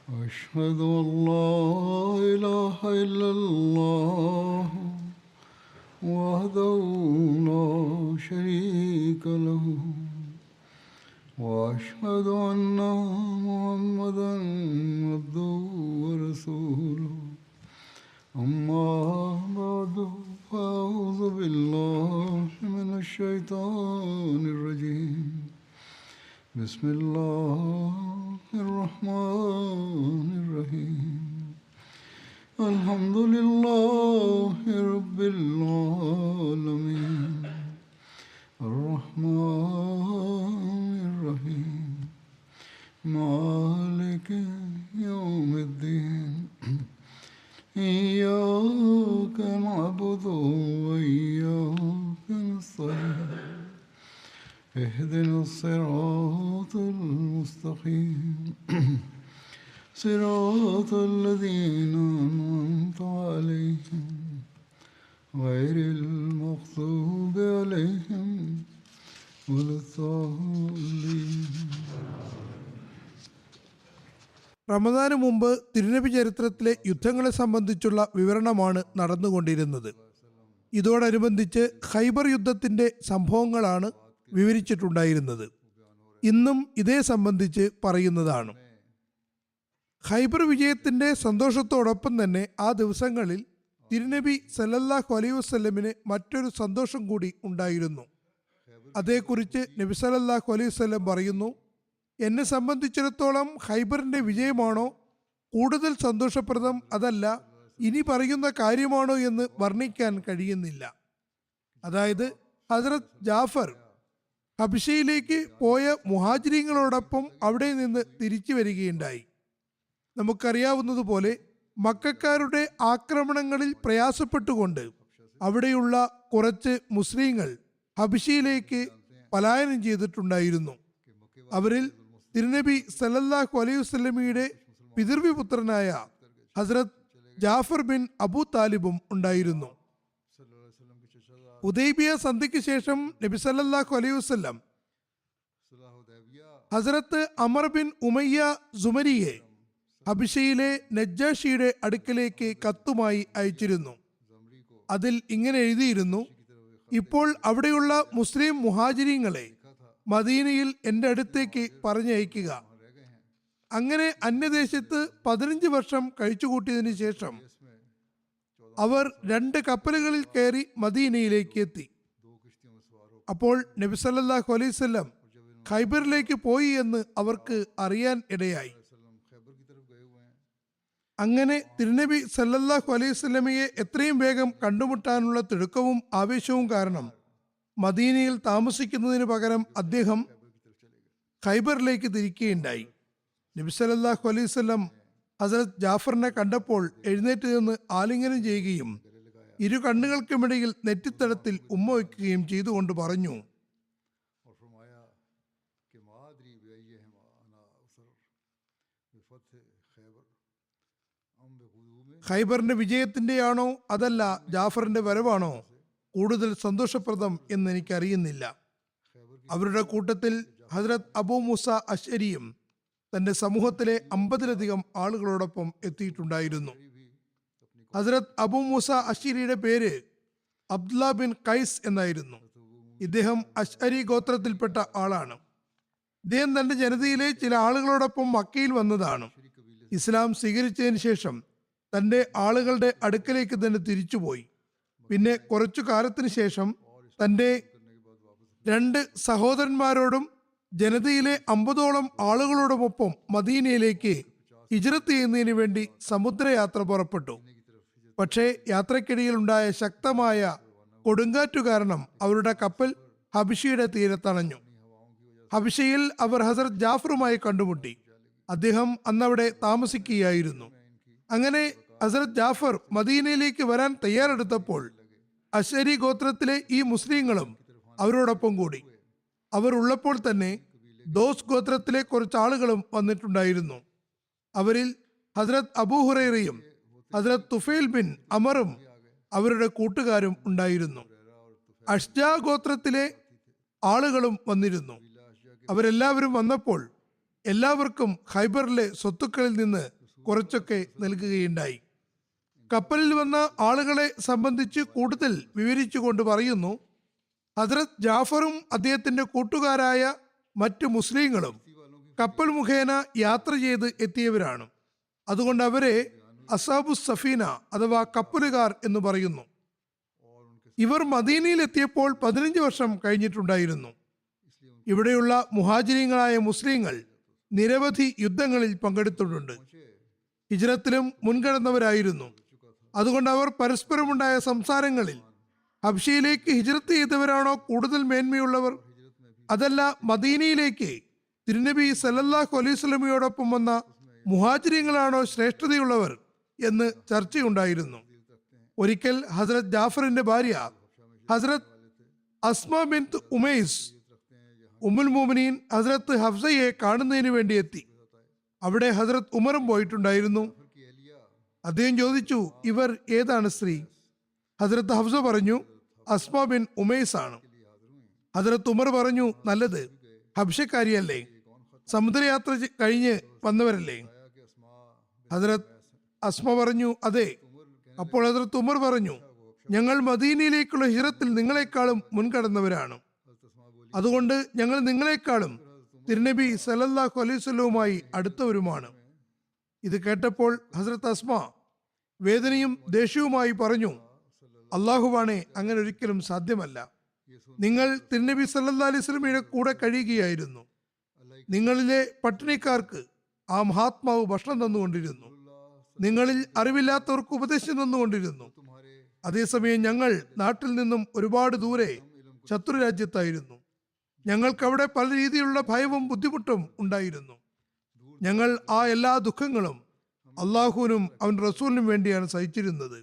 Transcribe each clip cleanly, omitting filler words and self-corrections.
أشهد أن لا إله إلا الله وحده لا شريك له وأشهد أن محمدا عبده ورسوله أما بعد فأعوذ بالله من الشيطان الرجيم بسم الله الرحمن الرحيم الحمد لله رب العالمين الرحمن الرحيم مالك يوم الدين إياك نعبد وإياك نستعين اهدنا الصراط المستقيم صراط الذين أنعمت عليهم غير المغضوب عليهم ولا الضالين. റമദാന് മുമ്പ് തിരുനബി ചരിത്രത്തിലെ യുദ്ധങ്ങളെ സംബന്ധിച്ചുള്ള വിവരണമാണ് നടന്നുകൊണ്ടിരുന്നത്. ഇതോടനുബന്ധിച്ച് ഖൈബർ യുദ്ധത്തിന്റെ സംഭവങ്ങളാണ് വിവരിച്ചിട്ടുണ്ടായിരുന്നത്. ഇന്നും ഇതേ സംബന്ധിച്ച് പറയുന്നതാണ്. ഖൈബർ വിജയത്തിന്റെ സന്തോഷത്തോടൊപ്പം തന്നെ ആ ദിവസങ്ങളിൽ തിരുനബി സല്ലല്ലാഹു അലൈഹി വസല്ലമിന് മറ്റൊരു സന്തോഷം കൂടി ഉണ്ടായിരുന്നു. അതേക്കുറിച്ച് നബി സല്ലല്ലാഹു അലൈഹി വസല്ലം പറയുന്നു, എന്നെ സംബന്ധിച്ചിടത്തോളം ഖൈബറിന്റെ വിജയമാണോ കൂടുതൽ സന്തോഷപ്രദം, അതല്ല ഇനി പറയുന്ന കാര്യമാണോ എന്ന് വർണ്ണിക്കാൻ കഴിയുന്നില്ല. അതായത് ഹസ്രത്ത് ജാഫർ ഹബശയിലേക്ക് പോയ മുഹാജിരീങ്ങളോടൊപ്പം അവിടെ നിന്ന് തിരിച്ചു വരികയുണ്ടായി. നമുക്കറിയാവുന്നതുപോലെ മക്കക്കാരുടെ ആക്രമണങ്ങളിൽ പ്രയാസപ്പെട്ടുകൊണ്ട് അവിടെയുള്ള കുറച്ച് മുസ്ലിങ്ങൾ ഹബശയിലേക്ക് പലായനം ചെയ്തിട്ടുണ്ടായിരുന്നു. അവരിൽ തിരുനബി സല്ലല്ലാഹു അലൈഹി വസല്ലമയുടെ പിതൃവ്യപുത്രനായ ഹസ്രത്ത് ജാഫർ ബിൻ അബൂ താലിബും ഉണ്ടായിരുന്നു. ഹുദൈബിയ സന്ധിക്ക് ശേഷം നബി സല്ലല്ലാഹു അലൈഹി വസല്ലം ഹസ്രത്ത് അമർ ബിൻ ഉമയ്യ സുമരിയെ ഹബശയിലെ നജ്ജാഷിയുടെ അടുക്കലേക്ക് കത്തുമായി അയച്ചിരുന്നു. അതിൽ ഇങ്ങനെ എഴുതിയിരുന്നു, ഇപ്പോൾ അവിടെയുള്ള മുസ്ലിം മുഹാജിരീങ്ങളെ മദീനയിൽ എൻ്റെ അടുത്തേക്ക് പറഞ്ഞയക്കുക. അങ്ങനെ അന്യദേശത്ത് 15 വർഷം കഴിച്ചുകൂട്ടിയതിനു ശേഷം അവർ 2 കപ്പലുകളിൽ കയറി മദീനയിലേക്ക് എത്തി. അപ്പോൾ നബി സല്ലല്ലാഹു അലൈഹി വസല്ലം ഖൈബറിലേക്ക് പോയി എന്ന് അവർക്ക് അറിയാൻ ഇടയായി. അങ്ങനെ തിരുനബി സല്ലല്ലാഹു അലൈഹി വസല്ലമയെ എത്രയും വേഗം കണ്ടുമുട്ടാനുള്ള തിടുക്കവും ആവേശവും കാരണം മദീനയിൽ താമസിക്കുന്നതിന് പകരം അദ്ദേഹം ഖൈബറിലേക്ക് തിരിക്കുകയുണ്ടായി. നബി സല്ലല്ലാഹു അലൈഹി വസല്ലം ഹസ്രത്ത് ജാഫറിനെ കണ്ടപ്പോൾ എഴുന്നേറ്റ് നിന്ന് ആലിംഗനം ചെയ്യുകയും ഇരു കണ്ണുകൾക്കുമിടയിൽ നെറ്റിത്തടത്തിൽ ഉമ്മ വയ്ക്കുകയും ചെയ്തുകൊണ്ട് പറഞ്ഞു, ഖൈബറിന്റെ വിജയത്തിന്റെയാണോ അതല്ല ജാഫറിന്റെ വരവാണോ കൂടുതൽ സന്തോഷപ്രദം എന്ന് എനിക്കറിയുന്നില്ല. അവരുടെ കൂട്ടത്തിൽ ഹസ്രത്ത് അബൂ മൂസ അശ്അരിയും തന്റെ സമൂഹത്തിലെ 50-ലധികം ആളുകളോടൊപ്പം എത്തിയിട്ടുണ്ടായിരുന്നു. ഹസ്രത്ത് അബൂ മൂസ അശ്അരിയുടെ പേര് അബ്ദുല്ല ബിൻ ഖൈസ് എന്നായിരുന്നു. ഇദ്ദേഹം അശ്അരി ഗോത്രത്തിൽപ്പെട്ട ആളാണ്. ഇദ്ദേഹം തന്റെ ജനതയിലെ ചില ആളുകളോടൊപ്പം മക്കയിൽ വന്നതാണ്. ഇസ്ലാം സ്വീകരിച്ചതിന് ശേഷം തന്റെ ആളുകളുടെ അടുക്കലേക്ക് തന്നെ തിരിച്ചുപോയി. പിന്നെ കുറച്ചു കാലത്തിന് ശേഷം തന്റെ 2 സഹോദരന്മാരോടും ജനതയിലെ 50ഓളം ആളുകളോടുമൊപ്പം മദീനയിലേക്ക് ഹിജ്റത്ത് ചെയ്യുന്നതിന് വേണ്ടി സമുദ്രയാത്ര പുറപ്പെട്ടു. പക്ഷേ യാത്രക്കിടയിൽ ഉണ്ടായ ശക്തമായ കൊടുങ്കാറ്റു കാരണം അവരുടെ കപ്പൽ ഹബശയുടെ തീരത്തണഞ്ഞു. ഹബശയിൽ അവർ ഹസ്രത്ത് ജാഫറുമായി കണ്ടുമുട്ടി. അദ്ദേഹം അന്നവിടെ താമസിക്കുകയായിരുന്നു. അങ്ങനെ ഹസ്രത്ത് ജാഫർ മദീനയിലേക്ക് വരാൻ തയ്യാറെടുത്തപ്പോൾ അശ്അരി ഗോത്രത്തിലെ ഈ മുസ്ലിങ്ങളും അവരോടൊപ്പം കൂടി. അവർ ഉള്ളപ്പോൾ തന്നെ ദോസ് ഗോത്രത്തിലെ കുറച്ച് ആളുകളും വന്നിട്ടുണ്ടായിരുന്നു. അവരിൽ ഹസ്രത്ത് അബൂ ഹുറൈറയും ഹസ്രത്ത് തുഫൈൽ ബിൻ അമറും അവരുടെ കൂട്ടുകാരും ഉണ്ടായിരുന്നു. അഷ്ജാ ഗോത്രത്തിലെ ആളുകളും വന്നിരുന്നു. അവരെല്ലാവരും വന്നപ്പോൾ എല്ലാവർക്കും ഖൈബറിലെ സ്വത്തുക്കളിൽ നിന്ന് കുറച്ചൊക്കെ നൽകുകയുണ്ടായി. കപ്പലിൽ വന്ന ആളുകളെ സംബന്ധിച്ച് കൂടുതൽ വിവരിച്ചുകൊണ്ട് പറയുന്നു, ഹസ്രത്ത് ജാഫറും അദ്ദേഹത്തിന്റെ കൂട്ടുകാരായ മറ്റു മുസ്ലിങ്ങളും കപ്പൽ മുഖേന യാത്ര ചെയ്ത് എത്തിയവരാണ്. അതുകൊണ്ട് അവരെ അസാബു സഫീന അഥവാ കപ്പലുകാർ എന്ന് പറയുന്നു. ഇവർ മദീനയിൽ എത്തിയപ്പോൾ 15 വർഷം കഴിഞ്ഞിട്ടുണ്ടായിരുന്നു. ഇവിടെയുള്ള മുഹാജിരീങ്ങളായ മുസ്ലിങ്ങൾ നിരവധി യുദ്ധങ്ങളിൽ പങ്കെടുത്തിട്ടുണ്ട്. ഹിജ്റത്തിലും മുൻകടന്നവരായിരുന്നു. അതുകൊണ്ട് അവർ പരസ്പരമുണ്ടായ സംസാരങ്ങളിൽ ഹബ്ഷയിലേക്ക് ഹിജ്റത്ത് ചെയ്തവരാണോ കൂടുതൽ മേന്മയുള്ളവർ, അതല്ല മദീനയിലേക്ക് തിരുനബി സല്ലല്ലാഹു അലൈഹി വസല്ലമയോടൊപ്പം വന്ന മുഹാജിരീങ്ങളാണോ ശ്രേഷ്ഠതയുള്ളവർ എന്ന് ചർച്ചയുണ്ടായിരുന്നു. ഒരിക്കൽ ഹസ്രത്ത് ജാഫറിന്റെ ഭാര്യ ഹസ്രത്ത് അസ്മ ബിൻത് ഉമൈസ് ഉമ്മുൽ മുഅ്മിനീൻ ഹസ്രത്ത് ഹഫ്സയെ കാണുന്നതിന് വേണ്ടി എത്തി. അവിടെ ഹസ്രത്ത് ഉമറും പോയിട്ടുണ്ടായിരുന്നു. അദ്ദേഹം ചോദിച്ചു, ഇവർ ഏതാണ് സ്ത്രീ? ഹസ്രത്ത് ഹഫ്സ പറഞ്ഞു, അസ്മ ബിൻ ഉമൈസ് ആണ്. ഹസ്രത്ത് ഉമർ പറഞ്ഞു, നല്ലത്, ഹബ്ഷക്കാരിയല്ലേ, സമുദ്രയാത്ര കഴിഞ്ഞ് വന്നവരല്ലേ? ഹസ്രത്ത് അസ്മ പറഞ്ഞു, അതെ. അപ്പോൾ ഹസ്രത്ത് ഉമർ പറഞ്ഞു, ഞങ്ങൾ മദീനയിലേക്കുള്ള ഹിജ്റത്തിൽ നിങ്ങളെക്കാളും മുൻകടന്നവരാണ്. അതുകൊണ്ട് ഞങ്ങൾ നിങ്ങളെക്കാളും തിരുനബി സല്ലല്ലാഹു അലൈഹി വസല്ലമയുമായി അടുത്തവരുമാണ്. ഇത് കേട്ടപ്പോൾ ഹസ്രത്ത് അസ്മ വേദനയും ദേഷ്യവുമായി പറഞ്ഞു, അള്ളാഹുവാണേ, അങ്ങനെ ഒരിക്കലും സാധ്യമല്ല. നിങ്ങൾ തിരുനബി സല്ലല്ലാഹു അലൈഹി വസല്ലമയുടെ കൂടെ കഴിയുകയായിരുന്നു. നിങ്ങളിലെ പട്ടിണിക്കാർക്ക് ആ മഹാത്മാവ് ഭക്ഷണം തന്നുകൊണ്ടിരുന്നു. നിങ്ങളിൽ അറിവില്ലാത്തവർക്ക് ഉപദേശം തന്നുകൊണ്ടിരുന്നു. അതേസമയം ഞങ്ങൾ നാട്ടിൽ നിന്നും ഒരുപാട് ദൂരെ ശത്രുരാജ്യത്തായിരുന്നു. ഞങ്ങൾക്കവിടെ പല രീതിയിലുള്ള ഭയവും ബുദ്ധിമുട്ടും ഉണ്ടായിരുന്നു. ഞങ്ങൾ ആ എല്ലാ ദുഃഖങ്ങളും അള്ളാഹുവിനും അവൻ റസൂലിനും വേണ്ടിയാണ് സഹിച്ചിരുന്നത്.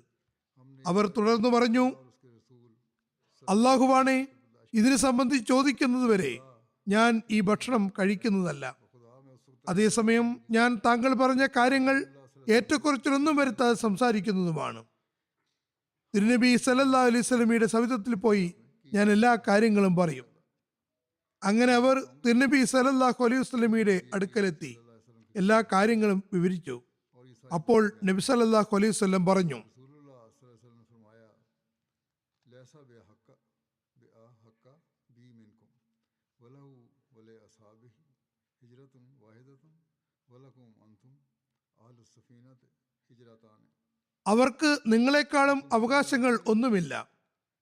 അവർ തുടർന്ന് പറഞ്ഞു, അള്ളാഹുവാണേ, ഇതിനെ സംബന്ധിച്ച് ചോദിക്കുന്നത് വരെ ഞാൻ ഈ ഭക്ഷണം കഴിക്കുന്നതല്ല. അതേസമയം ഞാൻ താങ്കൾ പറഞ്ഞ കാര്യങ്ങൾ ഏറ്റക്കുറച്ചിലൊന്നും വരുത്താതെ സംസാരിക്കുന്നതുമാണ്. തിരുനബി സല്ലല്ലാഹു അലൈഹി വസല്ലമയുടെ സവിധത്തിൽ പോയി ഞാൻ എല്ലാ കാര്യങ്ങളും പറയും. അങ്ങനെ അവർ തിരുനബി സല്ലല്ലാഹു അലൈഹി വസല്ലമയുടെ അടുക്കലെത്തി എല്ലാ കാര്യങ്ങളും വിവരിച്ചു. അപ്പോൾ നബി സല്ലല്ലാഹു അലൈഹി വസല്ലം പറഞ്ഞു, അവർക്ക് നിങ്ങളെക്കാളും അവകാശങ്ങൾ ഒന്നുമില്ല,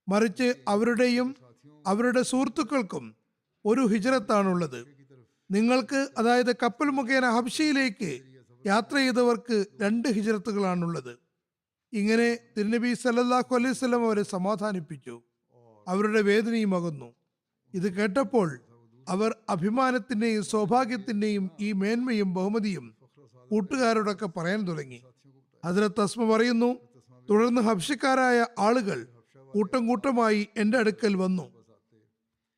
മറിച്ച് അവരുടെയും അവരുടെ സുഹൃത്തുക്കൾക്കും ഒരു ഹിജ്റത്താണുള്ളത്. നിങ്ങൾക്ക്, അതായത് കപ്പൽ മുഖേന ഹബ്ഷയിലേക്ക് യാത്ര ചെയ്തവർക്ക് 2 ഹിജ്റത്തുകളാണുള്ളത്. ഇങ്ങനെ തിരുനബി സല്ലല്ലാഹു അലൈഹി വസല്ലം അവരെ സമാധാനിപ്പിച്ചു. അവരുടെ വേദനയും അകന്നു. ഇത് കേട്ടപ്പോൾ അവർ അഭിമാനത്തിന്റെയും സൗഭാഗ്യത്തിന്റെയും ഈ മേന്മയും ബഹുമതിയും കൂട്ടുകാരോടൊക്കെ പറയാൻ തുടങ്ങി. ഹസ്രത്ത് അസ്മ പറയുന്നു, തുടർന്ന് ഹബ്ഷക്കാരായ ആളുകൾ കൂട്ടം കൂട്ടമായി എൻ്റെ അടുക്കൽ വന്നു.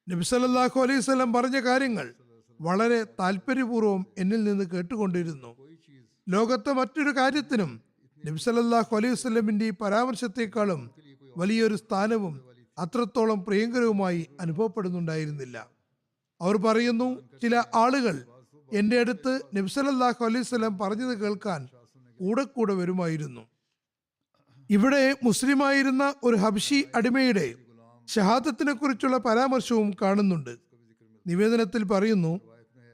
നബി സല്ലല്ലാഹു അലൈഹി വസല്ലം പറഞ്ഞ കാര്യങ്ങൾ വളരെ താല്പര്യപൂർവ്വം എന്നിൽ നിന്ന് കേട്ടുകൊണ്ടിരുന്നു. ലോകത്തെ മറ്റൊരു കാര്യത്തിനും നബി സല്ലല്ലാഹു അലൈഹി വസല്ലമിന്റെ ഈ പരാമർശത്തെക്കാളും വലിയൊരു സ്ഥാനവും അത്രത്തോളം പ്രിയങ്കരവുമായി അനുഭവപ്പെടുന്നുണ്ടായിരുന്നില്ല. അവർ പറയുന്നു, ചില ആളുകൾ എൻ്റെ അടുത്ത് നബി സല്ലല്ലാഹു അലൈഹി വസല്ലം പറഞ്ഞത് കേൾക്കാൻ കൂടെ കൂടെ വരുമായിരുന്നു. ഇവിടെ മുസ്ലിമായിരുന്ന ഒരു ഹബ്ഷി അടിമയുടെ ഷഹാദത്തിനെ കുറിച്ചുള്ള പരാമർശവും കാണുന്നുണ്ട്. നിവേദനത്തിൽ പറയുന്നു,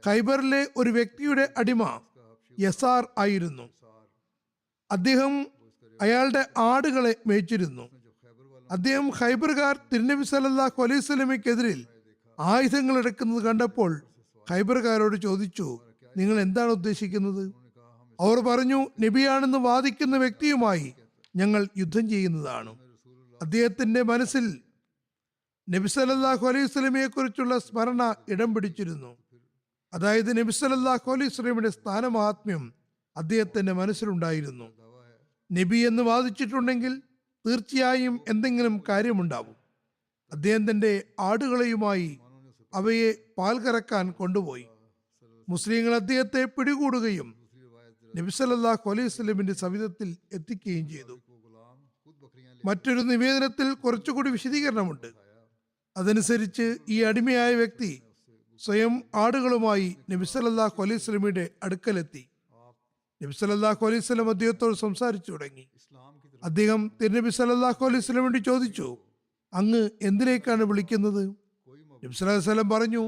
ഖൈബറിലെ ഒരു വ്യക്തിയുടെ അടിമ യസാർ ആയിരുന്നു. അദ്ദേഹം അയാളുടെ ആടുകളെ മേച്ചിരുന്നു. അദ്ദേഹം ഖൈബറുകാർ തിരുനബി സല്ലല്ലാഹു അലൈഹി വസല്ലമയ്ക്കെതിരിൽ ആയുധങ്ങൾ എടുക്കുന്നത് കണ്ടപ്പോൾ ഖൈബറുകാരോട് ചോദിച്ചു, നിങ്ങൾ എന്താണ് ഉദ്ദേശിക്കുന്നത്? അവർ പറഞ്ഞു, നബിയാണെന്ന് വാദിക്കുന്ന വ്യക്തിയുമായി ഞങ്ങൾ യുദ്ധം ചെയ്യുന്നതാണ്. അദ്ദേഹത്തിന്റെ മനസ്സിൽ നബി സല്ലല്ലാഹു അലൈഹി വസല്ലമയെ കുറിച്ചുള്ള സ്മരണ ഇടം പിടിച്ചിരുന്നു. അതായത് നബി സല്ലല്ലാഹു അലൈഹി വസല്ലമയുടെ സ്ഥാനമഹാത്മ്യം അദ്ദേഹത്തിന്റെ മനസ്സിലുണ്ടായിരുന്നു. നബി എന്ന് വാദിച്ചിട്ടുണ്ടെങ്കിൽ തീർച്ചയായും എന്തെങ്കിലും കാര്യമുണ്ടാവും. അദ്ദേഹം തന്റെ ആടുകളെയുമായി അവയെ പാൽ കറക്കാൻ കൊണ്ടുപോയി. മുസ്ലിങ്ങൾ അദ്ദേഹത്തെ പിടികൂടുകയും നബി സല്ലല്ലാഹു അലൈഹി വസല്ലമിന്റെ സവിധത്തിൽ എത്തിക്കുകയും ചെയ്തു. മറ്റൊരു നിവേദനത്തിൽ കുറച്ചുകൂടി വിശദീകരണമുണ്ട്. അതനുസരിച്ച് ഈ അടിമയായ വ്യക്തി സ്വയം ആടുകളുമായി നബി സല്ലല്ലാഹു അലൈഹി വസല്ലമയുടെ അടുക്കലെത്തി. നബി സല്ലല്ലാഹു അലൈഹി വസല്ലം അദ്ദേഹത്തോട് സംസാരിച്ചു തുടങ്ങി. അദ്ദേഹം തിരുനബി സല്ലല്ലാഹു അലൈഹി വസല്ലം വേണ്ടി ചോദിച്ചു, അങ്ങ് എന്തിലേക്കാണ് വിളിക്കുന്നത്? നബി സല്ലല്ലാഹു അലൈഹി വസല്ലം പറഞ്ഞു,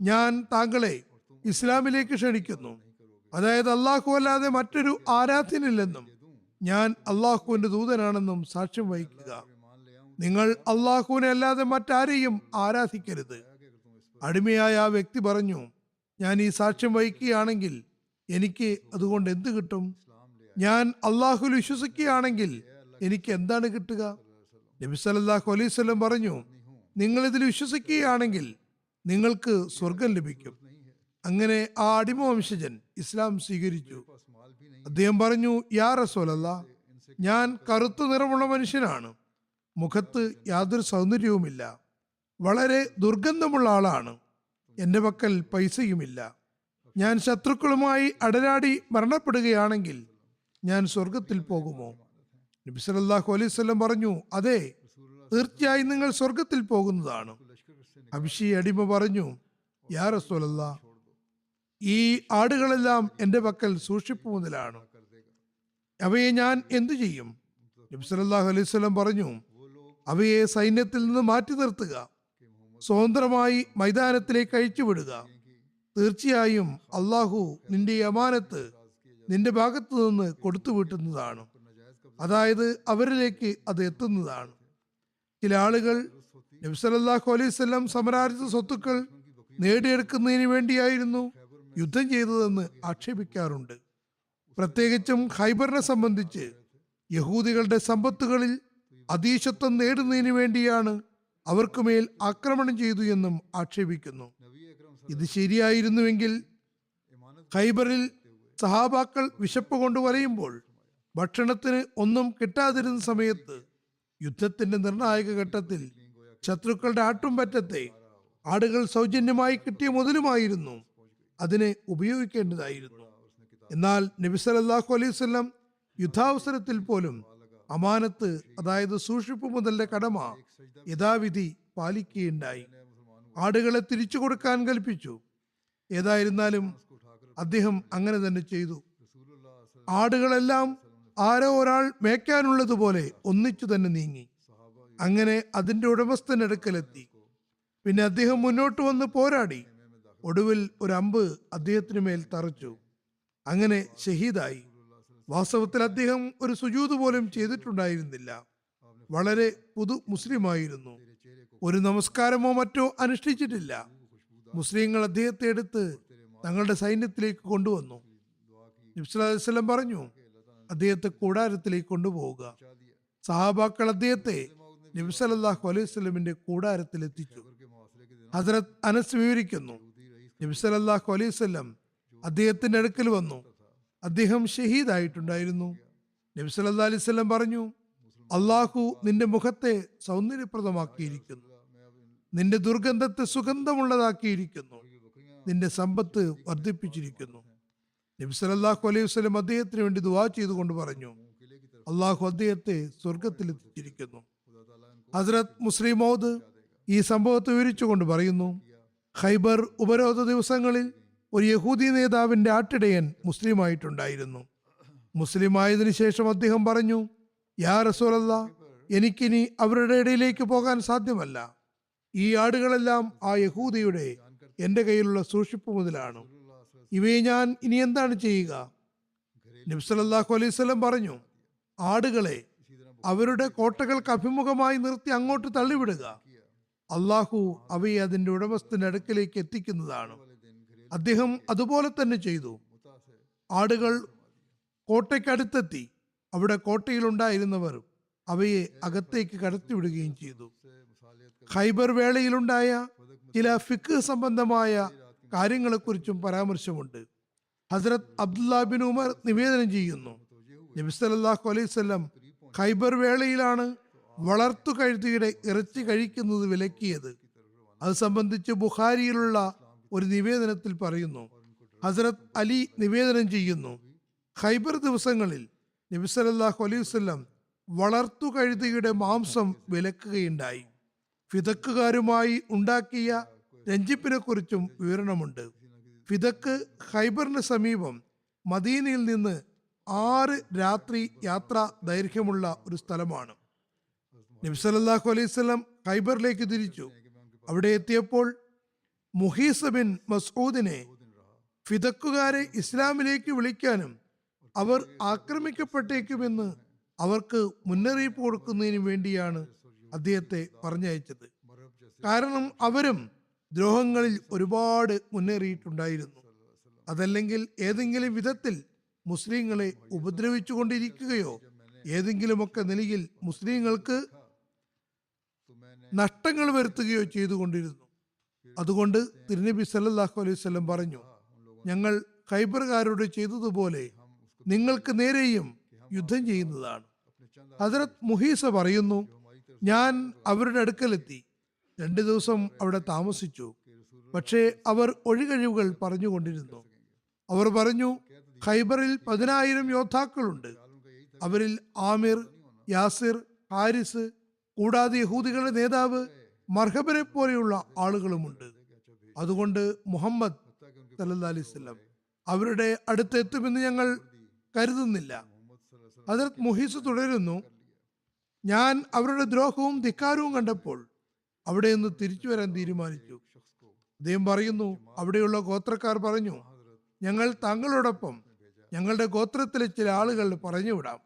ഞാൻ താങ്കളെ ഇസ്ലാമിലേക്ക് ക്ഷണിക്കുന്നു. അതായത് അള്ളാഹു അല്ലാതെ മറ്റൊരു ആരാധ്യനില്ലെന്നും ഞാൻ അള്ളാഹുവിന്റെ ദൂതനാണെന്നും സാക്ഷ്യം വഹിക്കുക. നിങ്ങൾ അള്ളാഹുവിനെ അല്ലാതെ മറ്റാരെയും ആരാധിക്കരുത്. അടിമയായ ആ വ്യക്തി പറഞ്ഞു, ഞാൻ ഈ സാക്ഷ്യം വഹിക്കുകയാണെങ്കിൽ എനിക്ക് അതുകൊണ്ട് എന്ത് കിട്ടും? ഞാൻ അള്ളാഹുവിൽ വിശ്വസിക്കുകയാണെങ്കിൽ എനിക്ക് എന്താണ് കിട്ടുക? നബി സല്ലല്ലാഹു അലൈഹി വസല്ലം പറഞ്ഞു, നിങ്ങൾ ഇതിൽ വിശ്വസിക്കുകയാണെങ്കിൽ നിങ്ങൾക്ക് സ്വർഗം ലഭിക്കും. അങ്ങനെ ആ അടിമ വംശജൻ ഇസ്ലാം സ്വീകരിച്ചു. അദ്ദേഹം പറഞ്ഞു, യാ റസൂലല്ലാഹ്, ഞാൻ കറുത്ത നിറമുള്ള മനുഷ്യനാണ്. മുഖത്ത് യാതൊരു സൗന്ദര്യവുമില്ല. വളരെ ദുർഗന്ധമുള്ള ആളാണ്. എൻ്റെ പക്കൽ പൈസയുമില്ല. ഞാൻ ശത്രുക്കളുമായി അടരാടി മരണപ്പെടുകയാണെങ്കിൽ ഞാൻ സ്വർഗത്തിൽ പോകുമോ? നബി സല്ലല്ലാഹു അലൈഹി വസല്ലം പറഞ്ഞു, അതെ, തീർച്ചയായും നിങ്ങൾ സ്വർഗത്തിൽ പോകുന്നതാണ്. ഹബശി അടിമ പറഞ്ഞു, യാ റസൂലല്ലാഹ്, ഈ ആടുകളെല്ലാം എൻ്റെ പക്കൽ സൂക്ഷിപ്പ് മുതലാണ്. അവയെ ഞാൻ എന്തു ചെയ്യും? നബി സല്ലല്ലാഹു അലൈഹി വസല്ലം പറഞ്ഞു, അവയെ സൈന്യത്തിൽ നിന്ന് മാറ്റി നിർത്തുക, സ്വതന്ത്രമായി മൈതാനത്തിലേക്ക് അഴിച്ചുവിടുക. തീർച്ചയായും അള്ളാഹു നിന്റെ ഈ അമാനത്ത് നിന്റെ ഭാഗത്തു നിന്ന് കൊടുത്തു വീട്ടുന്നതാണ്. അതായത് അവരിലേക്ക് അത് എത്തുന്നതാണ്. ചില ആളുകൾ നബി സല്ലല്ലാഹു അലൈഹി വസല്ലം സമരാർത്ഥ സ്വത്തുക്കൾ നേടിയെടുക്കുന്നതിന് വേണ്ടിയായിരുന്നു യുദ്ധം ചെയ്തതെന്ന് ആക്ഷേപിക്കാറുണ്ട്. പ്രത്യേകിച്ചും ഖൈബറിനെ സംബന്ധിച്ച് യഹൂദികളുടെ സമ്പത്തുകളിൽ അധീശത്വം നേടുന്നതിന് വേണ്ടിയാണ് അവർക്കുമേൽ ആക്രമണം ചെയ്തു എന്നും ആക്ഷേപിക്കുന്നു. ഇത് ശരിയായിരുന്നുവെങ്കിൽ ഖൈബറിൽ സഹാബാക്കൾ വിശപ്പ് കൊണ്ട് വലയുമ്പോൾ ഭക്ഷണത്തിന് ഒന്നും കിട്ടാതിരുന്ന സമയത്ത് യുദ്ധത്തിന്റെ നിർണായക ഘട്ടത്തിൽ ശത്രുക്കളുടെ ആട്ടുംപറ്റത്തെ ആടുകൾ സൗജന്യമായി കിട്ടിയ മുതലുമായിരുന്നു അതിനെ ഉപയോഗിക്കേണ്ടതായിരുന്നു. എന്നാൽ നബി സല്ലല്ലാഹു അലൈഹി വസല്ലം യുദ്ധാവസരത്തിൽ പോലും അമാനത്ത്, അതായത് സൂക്ഷിപ്പ് മുതലിന്റെ കടമ യഥാവിധി പാലിക്കുകയുണ്ടായി. ആടുകളെ തിരിച്ചു കൊടുക്കാൻ കൽപ്പിച്ചു. ഏതായിരുന്നാലും അദ്ദേഹം അങ്ങനെ തന്നെ ചെയ്തു. ആടുകളെല്ലാം ആരോ ഒരാൾ മേയ്ക്കാനുള്ളതുപോലെ ഒന്നിച്ചു തന്നെ നീങ്ങി. അങ്ങനെ അതിന്റെ ഉടമസ്ഥനടുക്കലെത്തി. പിന്നെ അദ്ദേഹം മുന്നോട്ട് വന്ന് പോരാടി. ഒടുവിൽ ഒരു അമ്പ് അദ്ദേഹത്തിന് മേൽ തറച്ചു. അങ്ങനെ ഷഹീദായി. വാസ്തവത്തിൽ അദ്ദേഹം ഒരു സുജൂദ് പോലും ചെയ്തിട്ടുണ്ടായിരുന്നില്ല. വളരെ പുതു മുസ്ലിമായിരുന്നു. ഒരു നമസ്കാരമോ മറ്റോ അനുഷ്ഠിച്ചിട്ടില്ല. മുസ്ലിങ്ങൾ അദ്ദേഹത്തെ എടുത്ത് തങ്ങളുടെ സൈന്യത്തിലേക്ക് കൊണ്ടുവന്നു. നബി സല്ലല്ലാഹു അലൈഹി വസല്ലം പറഞ്ഞു, അദ്ദേഹത്തെ കൂടാരത്തിലേക്ക് കൊണ്ടുപോവുക. സഹാബാക്കൾ അദ്ദേഹത്തെ നബി സല്ലല്ലാഹു അലൈഹി വസല്ലമിന്റെ കൂടാരത്തിൽ എത്തിച്ചു. ഹസ്രത്ത് അനസ് വിവരിക്കുന്നു, നബി സല്ലല്ലാഹു അലൈഹി വസല്ലം അദ്ദേഹത്തിന്റെ അടുക്കൽ വന്നു. അദ്ദേഹം ഷഹീദായിട്ടുണ്ടായിരുന്നു. നബി സല്ലല്ലാഹു അലൈഹി വസല്ലം പറഞ്ഞു, അള്ളാഹു നിന്റെ മുഖത്തെ സൗന്ദര്യപ്രദമാക്കിയിരിക്കുന്നു, നിന്റെ ദുർഗന്ധത്തെ സുഗന്ധമുള്ളതാക്കിയിരിക്കുന്നു, നിന്റെ സമ്പത്ത് വർദ്ധിപ്പിച്ചിരിക്കുന്നു. നബി സല്ലല്ലാഹു അലൈഹി വസല്ലം അദ്ദേഹത്തിന് വേണ്ടി ദുആ ചെയ്തുകൊണ്ട് പറഞ്ഞു, അള്ളാഹു അദ്ദേഹത്തെ സ്വർഗത്തിൽ എത്തിച്ചിരിക്കുന്നു. ഹസ്രത്ത് മുസ്ലിം മൗദ് ഈ സംഭവത്തെ വിവരിച്ചുകൊണ്ട് പറയുന്നു, ഖൈബർ ഉപരോധ ദിവസങ്ങളിൽ ഒരു യഹൂദി നേതാവിന്റെ ആട്ടിടയൻ മുസ്ലിമായിട്ടുണ്ടായിരുന്നു. മുസ്ലിം ആയതിനു ശേഷം അദ്ദേഹം പറഞ്ഞു, യാ റസൂലല്ലാഹ്, എനിക്കിനി അവരുടെ ഇടയിലേക്ക് പോകാൻ സാധ്യമല്ല. ഈ ആടുകളെല്ലാം ആ യഹൂദിയുടെ എൻ്റെ കയ്യിലുള്ള സൂക്ഷിപ്പ് മുതലാണ്. ഇവയെ ഞാൻ ഇനി എന്താണ് ചെയ്യുക? നബി സല്ലല്ലാഹു അലൈഹി വസല്ലം പറഞ്ഞു, ആടുകളെ അവരുടെ കോട്ടകൾക്ക് അഭിമുഖമായി നിർത്തി അങ്ങോട്ട് തള്ളിവിടുക. അള്ളാഹു അവയെ അതിന്റെ ഉടമസ്ഥന്റെ അടുക്കലേക്ക് എത്തിക്കുന്നതാണ്. അദ്ദേഹം അതുപോലെ തന്നെ ചെയ്തു. ആടുകൾ കോട്ടയ്ക്കടുത്തെത്തി. അവിടെ കോട്ടയിലുണ്ടായിരുന്നവർ അവയെ അകത്തേക്ക് കടത്തിവിടുകയും ചെയ്തു. ഖൈബർ വേളയിലുണ്ടായ ചില ഫിഖ് സംബന്ധമായ കാര്യങ്ങളെക്കുറിച്ചും പരാമർശമുണ്ട്. ഹസ്രത്ത് അബ്ദുല്ലാ ബിൻ ഉമർ നിവേദനം ചെയ്യുന്നു, നബി സല്ലല്ലാഹു അലൈഹി വസല്ലം ഖൈബർ വേളയിലാണ് വളർത്തു കഴുതിയുടെ ഇറച്ചി കഴിക്കുന്നത് വിലക്കിയത്. അത് സംബന്ധിച്ച് ബുഖാരിയിലുള്ള ഒരു നിവേദനത്തിൽ പറയുന്നു. ഹസ്രത്ത് അലി നിവേദനം ചെയ്യുന്നു, ഖൈബർ ദിവസങ്ങളിൽ നബി സല്ലല്ലാഹു അലൈഹി വസല്ലം വളർത്തു കഴുതിയുടെ മാംസം വിലക്കുകയുണ്ടായി. ഫിദക്കുകാരുമായി ഉണ്ടാക്കിയ രഞ്ജിപ്പിനെ കുറിച്ചും വിവരണമുണ്ട്. ഫിദക്ക് ഖൈബറിന് സമീപം മദീനയിൽ നിന്ന് 6 രാത്രി യാത്ര ദൈർഘ്യമുള്ള ഒരു സ്ഥലമാണ്. നബി സല്ലല്ലാഹു അലൈഹി വസല്ലം ഖൈബറിലേക്ക് തിരിച്ചു. അവിടെ എത്തിയപ്പോൾ മുഹീസ് ബിൻ മസ്ഊദിനെ ഫിദക്കുകാരെ ഇസ്ലാമിലേക്ക് വിളിക്കാനും അവർ ആക്രമിക്കപ്പെട്ടേക്കുമെന്ന് അവർക്ക് മുന്നറിയിപ്പ് കൊടുക്കുന്നതിന് വേണ്ടിയാണ് അദ്ദേഹത്തെ പറഞ്ഞയച്ചത്. കാരണം അവരും ദ്രോഹങ്ങളിൽ ഒരുപാട് മുന്നേറിയിട്ടുണ്ടായിരുന്നു. അതല്ലെങ്കിൽ ഏതെങ്കിലും വിധത്തിൽ മുസ്ലിങ്ങളെ ഉപദ്രവിച്ചു കൊണ്ടിരിക്കുകയോ ഏതെങ്കിലുമൊക്കെ നിലയിൽ മുസ്ലിങ്ങൾക്ക് നഷ്ടങ്ങൾ വരുത്തുകയോ ചെയ്തുകൊണ്ടിരുന്നു. അതുകൊണ്ട് തിരുനബി സല്ലല്ലാഹു അലൈഹി വസല്ലം പറഞ്ഞു, ഞങ്ങൾ ഖൈബറുകാരോട് ചെയ്തതുപോലെ നിങ്ങൾക്ക് നേരെയും യുദ്ധം ചെയ്യുന്നതാണ്. ഹദ്റത്ത് മുഹീസ പറയുന്നു, ഞാൻ അവരുടെ അടുക്കലെത്തി 2 ദിവസം അവിടെ താമസിച്ചു. പക്ഷേ അവർ ഒഴികഴിവുകൾ പറഞ്ഞുകൊണ്ടിരുന്നു. അവർ പറഞ്ഞു, ഖൈബറിൽ 10,000 യോദ്ധാക്കളുണ്ട്. അവരിൽ ആമിർ, യാസിർ, ഹാരിസ്, കൂടാതെ യഹൂദികളുടെ നേതാവ് മർഹബനെ പോലെയുള്ള ആളുകളുമുണ്ട്. അതുകൊണ്ട് മുഹമ്മദ് സല്ലല്ലാഹു അലൈഹി വസല്ലം അവരുടെ അടുത്തെത്തുമെന്ന് ഞങ്ങൾ കരുതുന്നില്ല. ഹദ്റത്ത് മുഹീസ് തുടരുന്നു, ഞാൻ അവരുടെ ദ്രോഹവും ധിക്കാരവും കണ്ടപ്പോൾ അവിടെ നിന്ന് തിരിച്ചു വരാൻ തീരുമാനിച്ചു. അദ്ദേഹം പറയുന്നു, അവിടെയുള്ള ഗോത്രക്കാർ പറഞ്ഞു, ഞങ്ങൾ താങ്കളോടൊപ്പം ഞങ്ങളുടെ ഗോത്രത്തിലെ ചില ആളുകൾ പറഞ്ഞുവിടാം.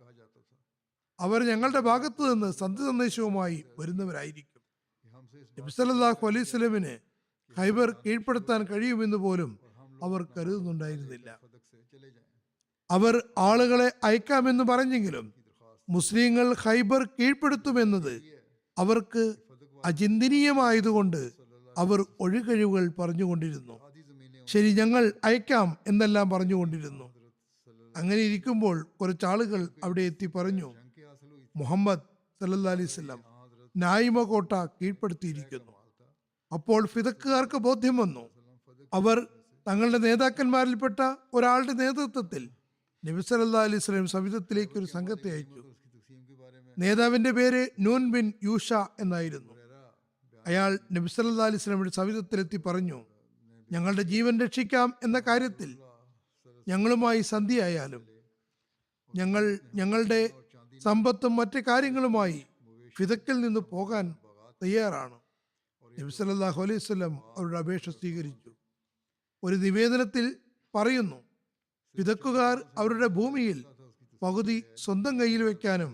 അവർ ഞങ്ങളുടെ ഭാഗത്തു നിന്ന് സന്ദേശവുമായി വരുന്നവരായിരിക്കും. നബി സല്ലല്ലാഹു അലൈഹി വസല്ലമിന് ഖൈബർ കീഴ്പ്പെടുത്താൻ കഴിയുമെന്ന് പോലും അവർ കരുതുന്നുണ്ടായിരുന്നില്ല. അവർ ആളുകളെ അയക്കാമെന്ന് പറഞ്ഞെങ്കിലും മുസ്ലിങ്ങൾ ഖൈബർ കീഴ്പ്പെടുത്തുമെന്നത് അവർക്ക് അചിന്തനീയമായതുകൊണ്ട് അവർ ഒഴികഴിവുകൾ പറഞ്ഞുകൊണ്ടിരുന്നു. ശരി, ഞങ്ങൾ അയക്കാം എന്നെല്ലാം പറഞ്ഞുകൊണ്ടിരുന്നു. അങ്ങനെ ഇരിക്കുമ്പോൾ കുറച്ചാളുകൾ അവിടെ എത്തി പറഞ്ഞു, മുഹമ്മദ് സല്ലല്ലാഹു അലൈഹി വസല്ലം നായിമ കോട്ട കീഴ്പ്പെടുത്തിയിരിക്കുന്നു. അപ്പോൾ ഫിദക്കുകാർക്ക് ബോധ്യം വന്നു. അവർ തങ്ങളുടെ നേതാക്കന്മാരിൽപ്പെട്ട ഒരാളുടെ നേതൃത്വത്തിൽ നബി സല്ലല്ലാഹു അലൈഹി വസല്ലം സവിധത്തിലേക്ക് ഒരു സംഘത്തെ അയച്ചു. നേതാവിന്റെ പേര് നൂൻ ബിൻ യൂഷ എന്നായിരുന്നു. അയാൾ നബി സല്ലല്ലാഹു അലൈഹി വസല്ലമയുടെ സവിധത്തിലെത്തി പറഞ്ഞു, ഞങ്ങളുടെ ജീവൻ രക്ഷിക്കാം എന്ന കാര്യത്തിൽ ഞങ്ങളുമായി സന്ധിയായാലും ഞങ്ങൾ ഞങ്ങളുടെ സമ്പത്തും മറ്റു കാര്യങ്ങളുമായി ഫിദക്കിൽ നിന്ന് പോകാൻ തയ്യാറാണ്. നബി സല്ലല്ലാഹു അലൈഹി വസല്ലം അവരുടെ അപേക്ഷ സ്വീകരിച്ചു. ഒരു നിവേദനത്തിൽ പറയുന്നു, ഫിദക്കുകാർ അവരുടെ ഭൂമിയിൽ പകുതി സ്വന്തം കയ്യിൽ വെക്കാനും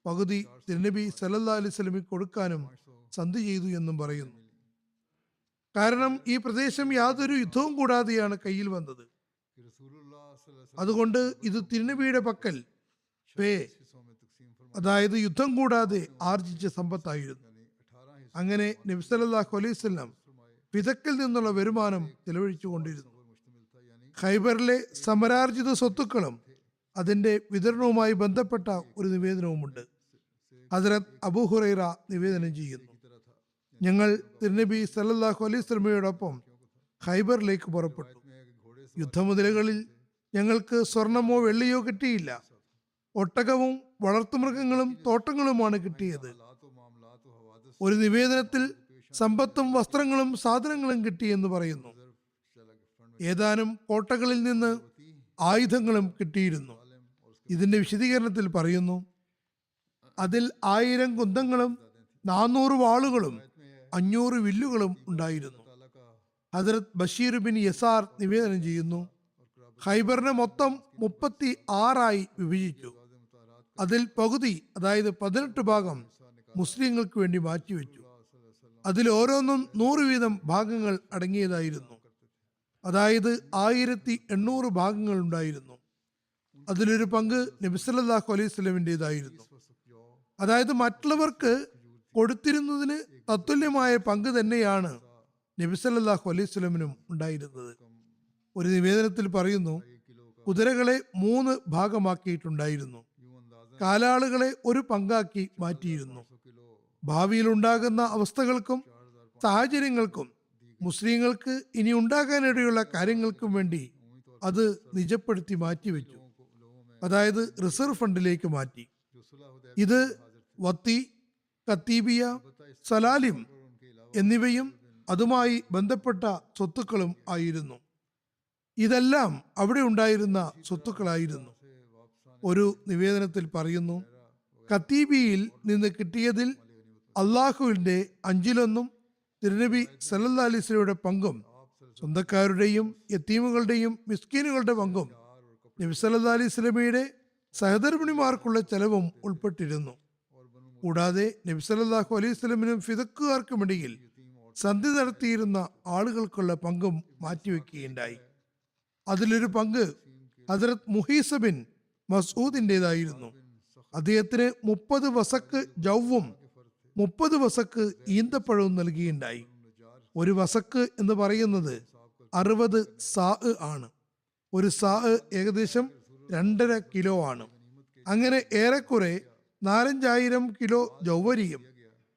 പകുതി തിരുനബി സല്ലല്ലാഹു അലൈഹി വസല്ലമയ്ക്ക് കൊടുക്കാനും സന്ധി ചെയ്തു എന്നും പറയുന്നു. കാരണം ഈ പ്രദേശം യാതൊരു യുദ്ധവും കൂടാതെയാണ് കയ്യിൽ വന്നത്. അതുകൊണ്ട് ഇത് തിരുനബിയുടെ പക്കൽ അതായത് യുദ്ധം കൂടാതെ ആർജിച്ച സമ്പത്തായിരുന്നു. അങ്ങനെ നബി സല്ലല്ലാഹു അലൈഹി വസല്ലം ഫിദക്കിൽ നിന്നുള്ള വരുമാനം ചെലവഴിച്ചു കൊണ്ടിരുന്നു. ഖൈബറിലെ സമരാർജിത സ്വത്തുക്കളും അതിന്റെ വിതരണവുമായി ബന്ധപ്പെട്ട ഒരു നിവേദനവുമുണ്ട്. ഹദ്റത്ത് അബൂ ഹുറൈറ നിവേദനം ചെയ്യുന്നു, ഞങ്ങൾ തിരുനബി സല്ലല്ലാഹു അലൈഹി വസല്ലമയോടൊപ്പം ഖൈബറിലേക്ക് പുറപ്പെട്ടു. യുദ്ധമുതലുകളിൽ ഞങ്ങൾക്ക് സ്വർണമോ വെള്ളിയോ കിട്ടിയില്ല. ഒട്ടകവും വളർത്തുമൃഗങ്ങളും തോട്ടങ്ങളുമാണ് കിട്ടിയത്. ഒരു നിവേദനത്തിൽ സമ്പത്തും വസ്ത്രങ്ങളും സാധനങ്ങളും കിട്ടിയെന്ന് പറയുന്നു. ഏതാനും കോട്ടകളിൽ നിന്ന് ആയുധങ്ങളും കിട്ടിയിരുന്നു. ഇതിന്റെ വിശദീകരണത്തിൽ പറയുന്നു, അതിൽ 1000 കുന്തങ്ങളും 400 വാളുകളും 500 വില്ലുകളും ഉണ്ടായിരുന്നു. ഹദ്റത്ത് ബഷീർ ബിൻ യസാർ നിവേദനം ചെയ്യുന്നു, ഖൈബറിനെ മൊത്തം 36 വിഭജിച്ചു. അതിൽ പകുതി, അതായത് 18 ഭാഗം മുസ്ലിങ്ങൾക്ക് വേണ്ടി മാറ്റിവെച്ചു. അതിൽ ഓരോന്നും 100 വീതം ഭാഗങ്ങൾ അടങ്ങിയതായിരുന്നു. അതായത് 1800 ഭാഗങ്ങൾ ഉണ്ടായിരുന്നു. അതിലൊരു പങ്ക് നബി സല്ലല്ലാഹു അലൈഹി വസല്ലമിൻ്റെതായിരുന്നു. അതായത് മറ്റുള്ളവർക്ക് കൊടുത്തിരുന്നതിന് തത്തുല്യമായ പങ്ക് തന്നെയാണ് നബി സല്ലല്ലാഹു അലൈഹി വസല്ലമിനും ഉണ്ടായിരുന്നത്. ഒരു നിവേദനത്തിൽ പറയുന്നു, കുതിരകളെ 3 ഭാഗമാക്കിയിട്ടുണ്ടായിരുന്നു. കാലാളുകളെ ഒരു പങ്കാക്കി മാറ്റിയിരുന്നു. ഭാവിയിൽ ഉണ്ടാകുന്ന അവസ്ഥകൾക്കും സാഹചര്യങ്ങൾക്കും മുസ്ലിങ്ങൾക്ക് ഇനി ഉണ്ടാകാനിടയുള്ള കാര്യങ്ങൾക്കും വേണ്ടി അത് നിജപ്പെടുത്തി മാറ്റിവെച്ചു. അതായത് റിസർവ് ഫണ്ടിലേക്ക് മാറ്റി. ഇത് വത്തി, കത്തീബിയ, സലാലിം എന്നിവയും അതുമായി ബന്ധപ്പെട്ട സ്വത്തുക്കളും ആയിരുന്നു. ഇതെല്ലാം അവിടെ ഉണ്ടായിരുന്ന സ്വത്തുക്കളായിരുന്നു. ഒരു നിവേദനത്തിൽ പറയുന്നു, ഖത്തീബിയിൽ നിന്ന് കിട്ടിയതിൽ അള്ളാഹുവിൻ്റെ അഞ്ചിലൊന്നും തിരുനബി സല്ലല്ലാഹു അലൈഹി വസല്ലമയുടെ പങ്കും സ്വന്തക്കാരുടെയും യത്തീമുകളുടെയും മിസ്കീനുകളുടെ പങ്കും നബി സല്ലല്ലാഹു അലൈഹി വസല്ലമയുടെ സഹധർമ്മിണിമാർക്കുള്ള ചെലവും ഉൾപ്പെട്ടിരുന്നു. കൂടാതെ നബി സല്ലല്ലാഹു അലൈഹി വസല്ലമിനും ഫിദക്കുകാർക്കുമിടയിൽ സന്ധി നടത്തിയിരുന്ന ആളുകൾക്കുള്ള പങ്കും മാറ്റിവെക്കുകയുണ്ടായി. അതിലൊരു പങ്ക് ഹസ്രത്ത് മുഹീസ ബിൻ മസ്ഊദിൻ്റെതായിരുന്നു. അദ്ദേഹത്തിന് 30 വസക്ക് ജൗവും 30 വസക്ക് ഈന്തപ്പഴവും നൽകിയുണ്ടായി. ഒരു വസക്ക് എന്ന് പറയുന്നത് 60 സാ ആണ്. ഒരു സാ ഏകദേശം 2.5 കിലോ ആണ്. അങ്ങനെ ഏറെക്കുറെ 4,500 കിലോ ജൗവരിയും